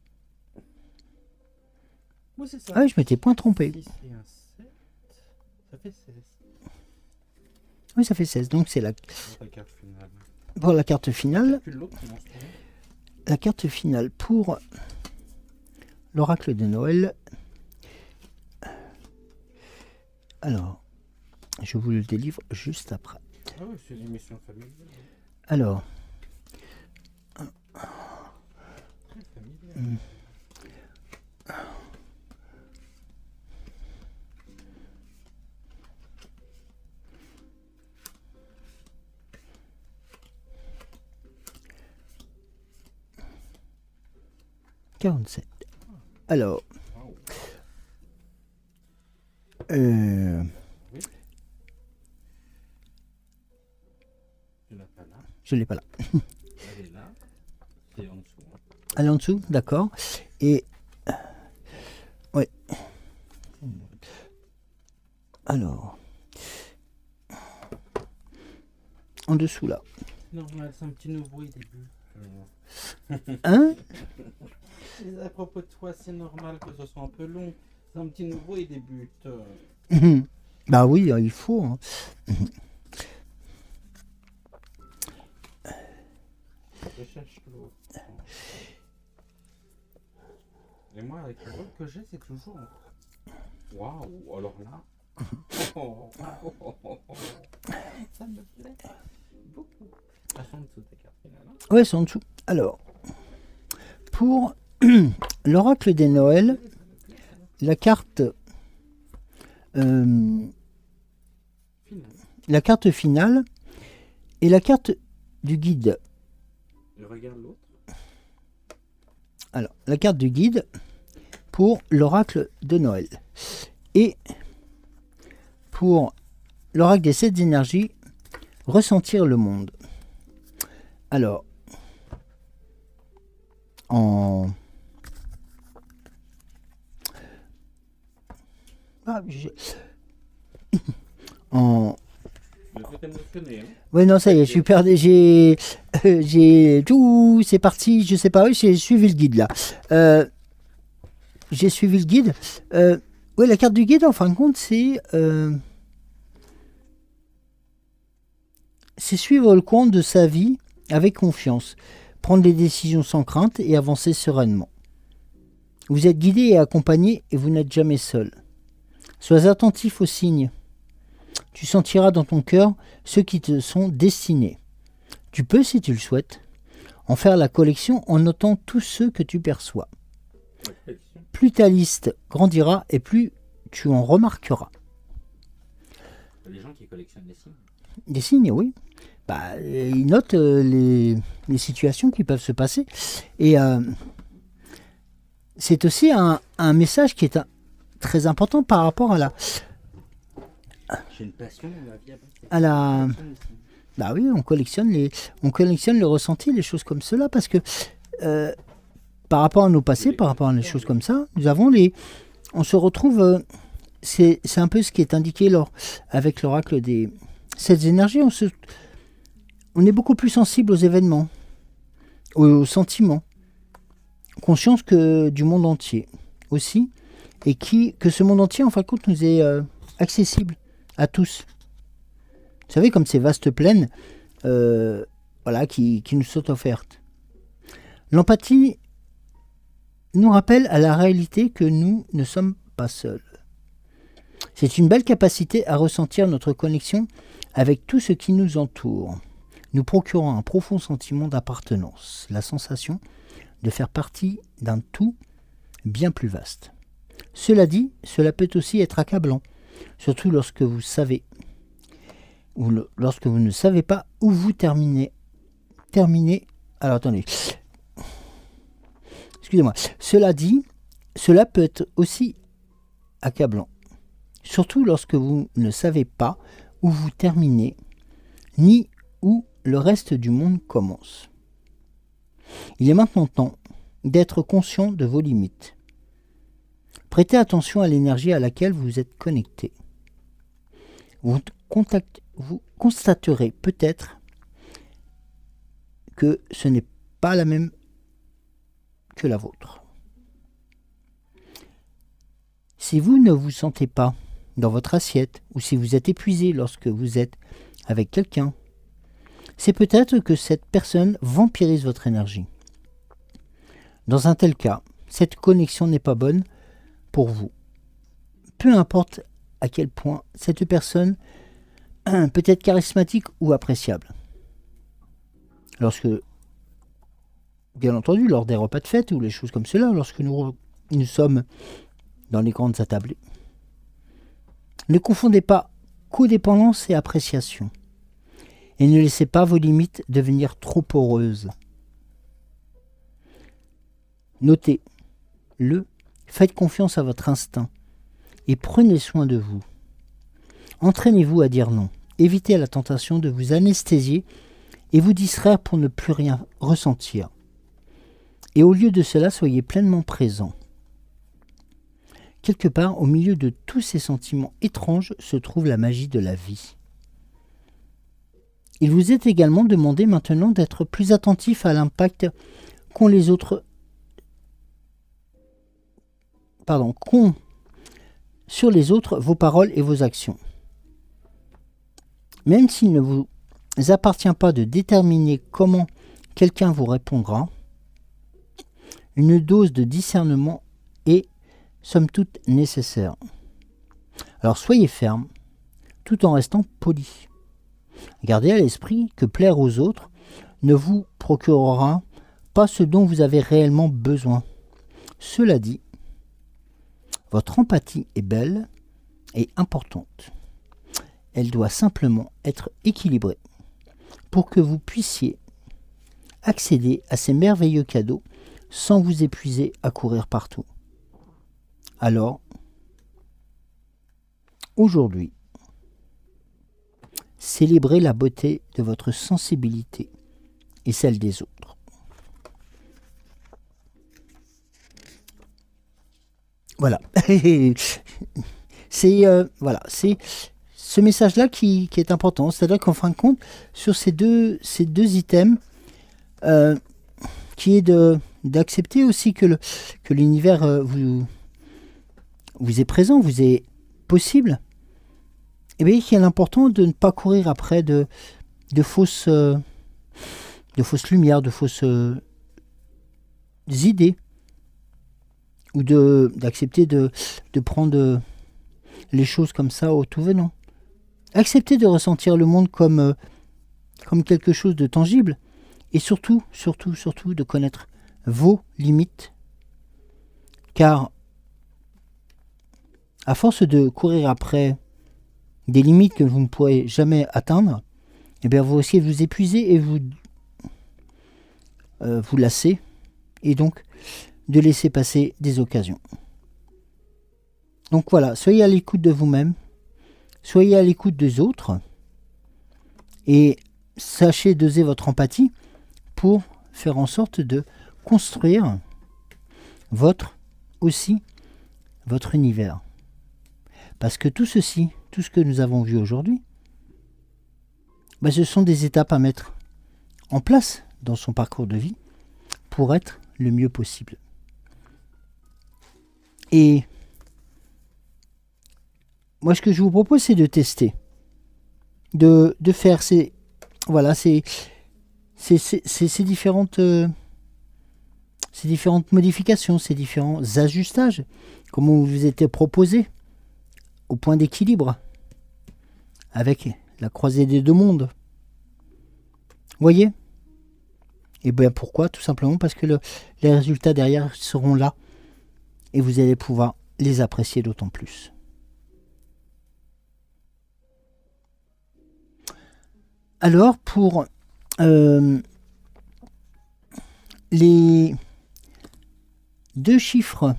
Oui, c'est ça. Ah oui, je m'étais point trompé. 6 et un 7, ça fait 16. Oui, ça fait 16. Donc c'est la... La carte finale. pour la carte finale. Calcule l'autre, comment se trouve. La carte finale pour l'oracle de Noël. Alors, je vous le délivre juste après. Ah oui, c'est une émission familiale. Alors, Très familiale. « 47. Alors, Wow. Oui. Tu l'as pas là. je ne l'ai pas là. Elle est là. C'est en dessous. Elle est en dessous, d'accord. Et, ouais. Alors, en dessous là. Normal, c'est un petit nouveau, il débute. Hein? À propos de toi, c'est normal que ce soit un peu long. C'est un petit nouveau, il débute. Bah oui, il faut. Hein. Je cherche l'autre. Et moi, avec le rôle que j'ai, c'est toujours. Waouh, alors là. Ça me plaît beaucoup. Passe en dessous de ta carte finale. Hein. Ouais, c'est en dessous. Alors, pour l'oracle des Noëls, la carte, Finale. la carte finale et la carte du guide. Je regarde l'autre. Alors, la carte du guide pour l'oracle de Noël. Et pour l'oracle des 7 énergies, ressentir le monde. Alors, en... Ah, en... Je vais t'émotionner. Hein. Ouais, non, ça y est, je suis perdu. J'ai tout. C'est parti, je sais pas. Oui, j'ai suivi le guide là. J'ai suivi le guide. Oui, la carte du guide, en fin de compte, c'est suivre le cours de sa vie avec confiance, prendre des décisions sans crainte et avancer sereinement. Vous êtes guidé et accompagné et vous n'êtes jamais seul. Sois attentif aux signes. Tu sentiras dans ton cœur ceux qui te sont destinés. Tu peux, si tu le souhaites, en faire la collection en notant tous ceux que tu perçois. Plus ta liste grandira et plus tu en remarqueras. Il y a des gens qui collectionnent des signes. Des signes, oui. Bah, ils notent les situations qui peuvent se passer. Et c'est aussi un message qui est très important par rapport à la... J'ai une passion dans la vie à la... Bah oui, on collectionne le ressenti, les choses comme cela, parce que par rapport à nos passés, par rapport à des choses comme ça, on se retrouve, c'est un peu ce qui est indiqué avec l'oracle des 7 énergies, on est beaucoup plus sensible aux événements, aux sentiments, conscience du monde entier aussi, et que ce monde entier, en fin de compte, nous est accessible à tous. Vous savez, comme ces vastes plaines qui nous sont offertes. L'empathie nous rappelle à la réalité que nous ne sommes pas seuls. C'est une belle capacité à ressentir notre connexion avec tout ce qui nous entoure, nous procurant un profond sentiment d'appartenance, la sensation de faire partie d'un tout bien plus vaste. Cela dit, cela peut aussi être accablant, surtout lorsque vous savez ou lorsque vous ne savez pas où vous terminez. Alors attendez. Excusez-moi. Cela dit, cela peut être aussi accablant. Surtout lorsque vous ne savez pas où vous terminez, ni où le reste du monde commence. Il est maintenant temps d'être conscient de vos limites. Prêtez attention à l'énergie à laquelle vous êtes connecté. Vous constaterez peut-être que ce n'est pas la même que la vôtre. Si vous ne vous sentez pas dans votre assiette ou si vous êtes épuisé lorsque vous êtes avec quelqu'un, c'est peut-être que cette personne vampirise votre énergie. Dans un tel cas, cette connexion n'est pas bonne pour vous. Peu importe à quel point cette personne peut être charismatique ou appréciable. Lorsque, bien entendu, lors des repas de fête ou les choses comme cela, lorsque nous sommes dans les grandes attablées, ne confondez pas codépendance et appréciation. Et ne laissez pas vos limites devenir trop poreuses. Notez-le, faites confiance à votre instinct et prenez soin de vous. Entraînez-vous à dire non. Évitez la tentation de vous anesthésier et vous distraire pour ne plus rien ressentir. Et au lieu de cela, soyez pleinement présent. Quelque part, au milieu de tous ces sentiments étranges, se trouve la magie de la vie. Il vous est également demandé maintenant d'être plus attentif à l'impact qu'ont sur les autres vos paroles et vos actions. Même s'il ne vous appartient pas de déterminer comment quelqu'un vous répondra, une dose de discernement est somme toute nécessaire. Alors soyez ferme, tout en restant poli. Gardez à l'esprit que plaire aux autres ne vous procurera pas ce dont vous avez réellement besoin. Cela dit, votre empathie est belle et importante. Elle doit simplement être équilibrée pour que vous puissiez accéder à ces merveilleux cadeaux sans vous épuiser à courir partout. Alors, aujourd'hui, célébrez la beauté de votre sensibilité et celle des autres. Voilà. C'est ce message-là qui est important. C'est-à-dire qu'en fin de compte, sur ces deux items, qui est d'accepter aussi que l'univers vous est présent, vous est possible, et bien qu'il est important de ne pas courir après de fausses lumières, de fausses idées, ou d'accepter de prendre les choses comme ça au tout venant. Accepter de ressentir le monde comme quelque chose de tangible, et surtout de connaître vos limites, car à force de courir après des limites que vous ne pourrez jamais atteindre, eh bien vous aussi vous épuisez et vous lassez, et donc de laisser passer des occasions. Donc voilà, soyez à l'écoute de vous-même, soyez à l'écoute des autres, et sachez doser votre empathie pour faire en sorte de construire votre univers. Parce que tout ce que nous avons vu aujourd'hui, ce sont des étapes à mettre en place dans son parcours de vie pour être le mieux possible. Et moi, ce que je vous propose, c'est de tester, de faire ces différentes modifications, ces différents ajustages, comment vous était proposé, au point d'équilibre, avec la croisée des deux mondes. Voyez ? Et bien pourquoi ? Tout simplement parce que les résultats derrière seront là, et vous allez pouvoir les apprécier d'autant plus. Alors, pour les deux chiffres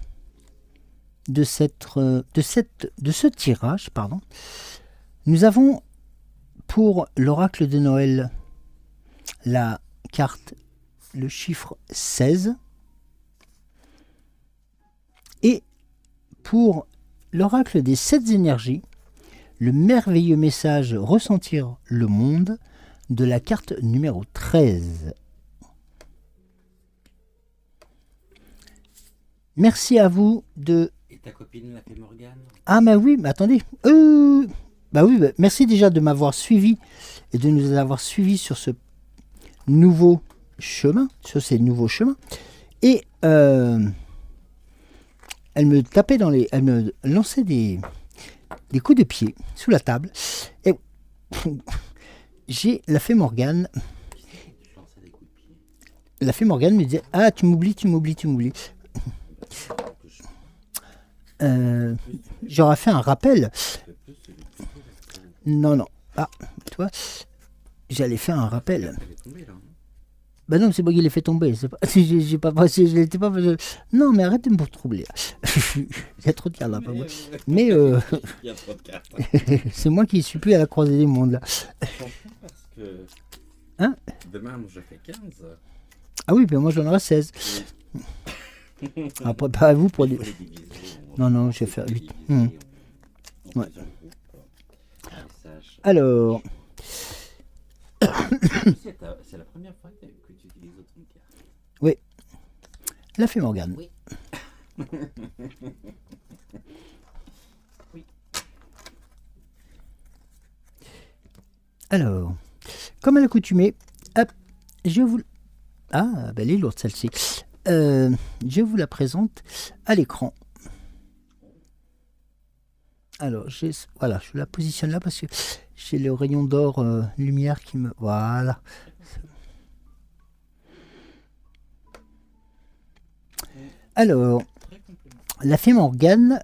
de ce tirage, nous avons pour l'oracle de Noël la carte, le chiffre 16, et pour l'oracle des 7 énergies, le merveilleux message Ressentir le monde de la carte numéro 13. Merci à vous de ta copine l'a fait Morgane. Ah, mais oui, mais attendez. Bah oui, merci déjà de m'avoir suivi et de nous avoir suivis sur ce nouveau chemin, sur ces nouveaux chemins. Et elle me tapait elle me lançait des coups de pied sous la table. Et j'ai la fée Morgane. La fée Morgane me disait: ah, tu m'oublies. J'aurais fait un rappel. Non. Ah, toi, j'allais faire un rappel. Bah non, c'est moi qui l'ai fait tomber. C'est pas, j'ai pas passé, je l'étais pas. Non, mais arrête de me troubler. Il y a trop de cartes là, pas moi. Mais Il y a trop de cartes. c'est moi qui suis plus à la croisée des mondes là. Parce que Hein? demain, moi, je fais 15. Ah oui, mais moi j'en aurai 16. Alors préparez-vous pour les. Non, je vais faire 8. Ouais. Alors. C'est la première fois que tu utilises autant de cartes. Oui. La fée Morgane. Oui. Oui. Alors, comme à l'accoutumée, hop, je vous. Ah, ben elle est lourde celle-ci. Je vous la présente à l'écran. Alors, voilà, je la positionne là parce que j'ai le rayon d'or lumière qui me... Voilà. Alors, la fée Morgane,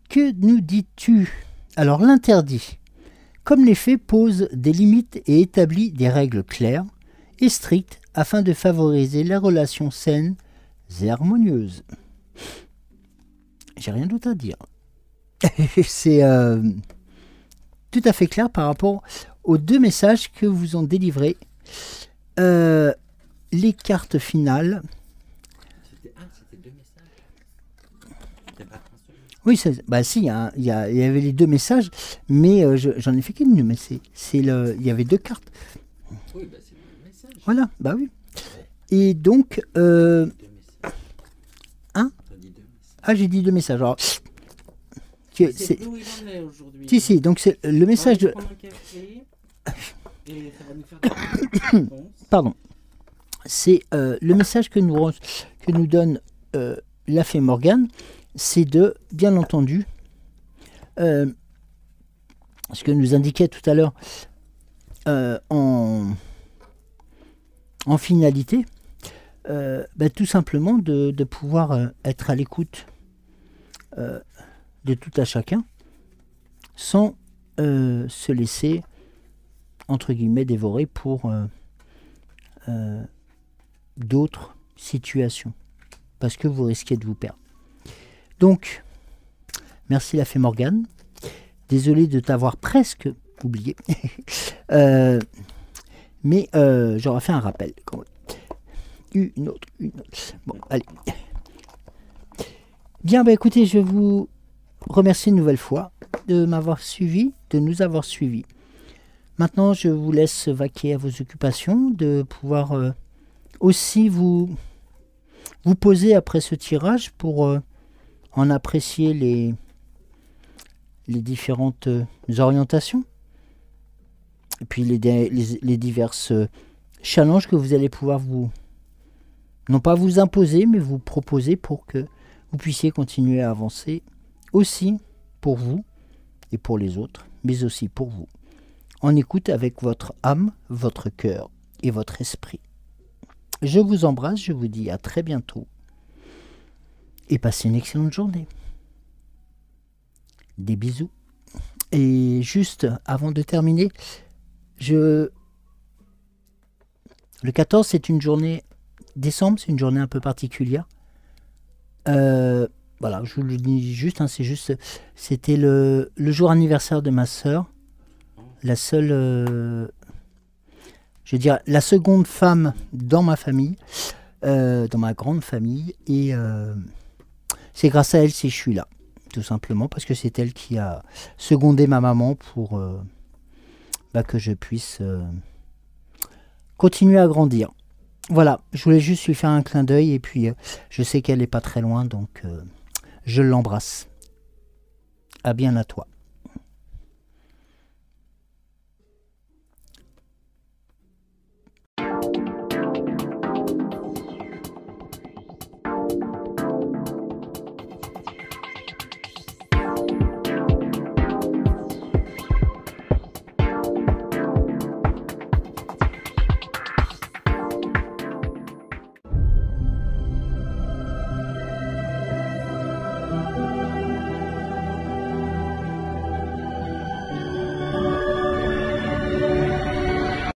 que nous dis-tu? Alors, l'interdit. Comme les fées pose des limites et établit des règles claires et strictes afin de favoriser les relations saines et harmonieuses. J'ai rien d'autre à dire. C'est tout à fait clair par rapport aux deux messages que vous ont délivrés. Les cartes finales. C'était deux messages. C'était pas un seul. Oui, bah si, il y avait les deux messages, mais j'en ai fait qu'une. Mais il y avait deux cartes. Oui, bah c'est deux messages. Voilà, bah oui. Et donc, Deux messages. hein? T'as dit deux messages. Ah, j'ai dit deux messages. Alors, C'est Blue, il en est aujourd'hui. si, donc c'est le message de. On va prendre un café et ça va nous faire des réponses. Pardon. C'est le message que nous donne la fée Morgane, c'est de, bien entendu, ce que nous indiquait tout à l'heure en finalité, tout simplement de pouvoir être à l'écoute de tout à chacun sans se laisser, entre guillemets, dévorer pour d'autres situations, parce que vous risquez de vous perdre. Donc, merci la fée Morgane. Désolé de t'avoir presque oublié. Mais j'aurais fait un rappel. Une autre. Bon, allez. Bien, écoutez, je vous remercie une nouvelle fois de m'avoir suivi, de nous avoir suivis. Maintenant, je vous laisse vaquer à vos occupations, de pouvoir aussi vous poser après ce tirage pour en apprécier les différentes orientations et puis les diverses challenges que vous allez pouvoir non pas vous imposer, mais vous proposer pour que vous puissiez continuer à avancer aussi pour vous et pour les autres, mais aussi pour vous, en écoute avec votre âme, votre cœur et votre esprit. Je vous embrasse, je vous dis à très bientôt et passez une excellente journée. Des bisous. Et juste avant de terminer, le 14, c'est une journée décembre, c'est une journée un peu particulière. Voilà, je vous le dis juste, c'était le jour anniversaire de ma sœur, la seule, je veux dire, la seconde femme dans ma famille, dans ma grande famille, et c'est grâce à elle si je suis là, tout simplement, parce que c'est elle qui a secondé ma maman pour que je puisse continuer à grandir. Voilà, je voulais juste lui faire un clin d'œil, et puis je sais qu'elle n'est pas très loin, donc Je l'embrasse. À bien à toi.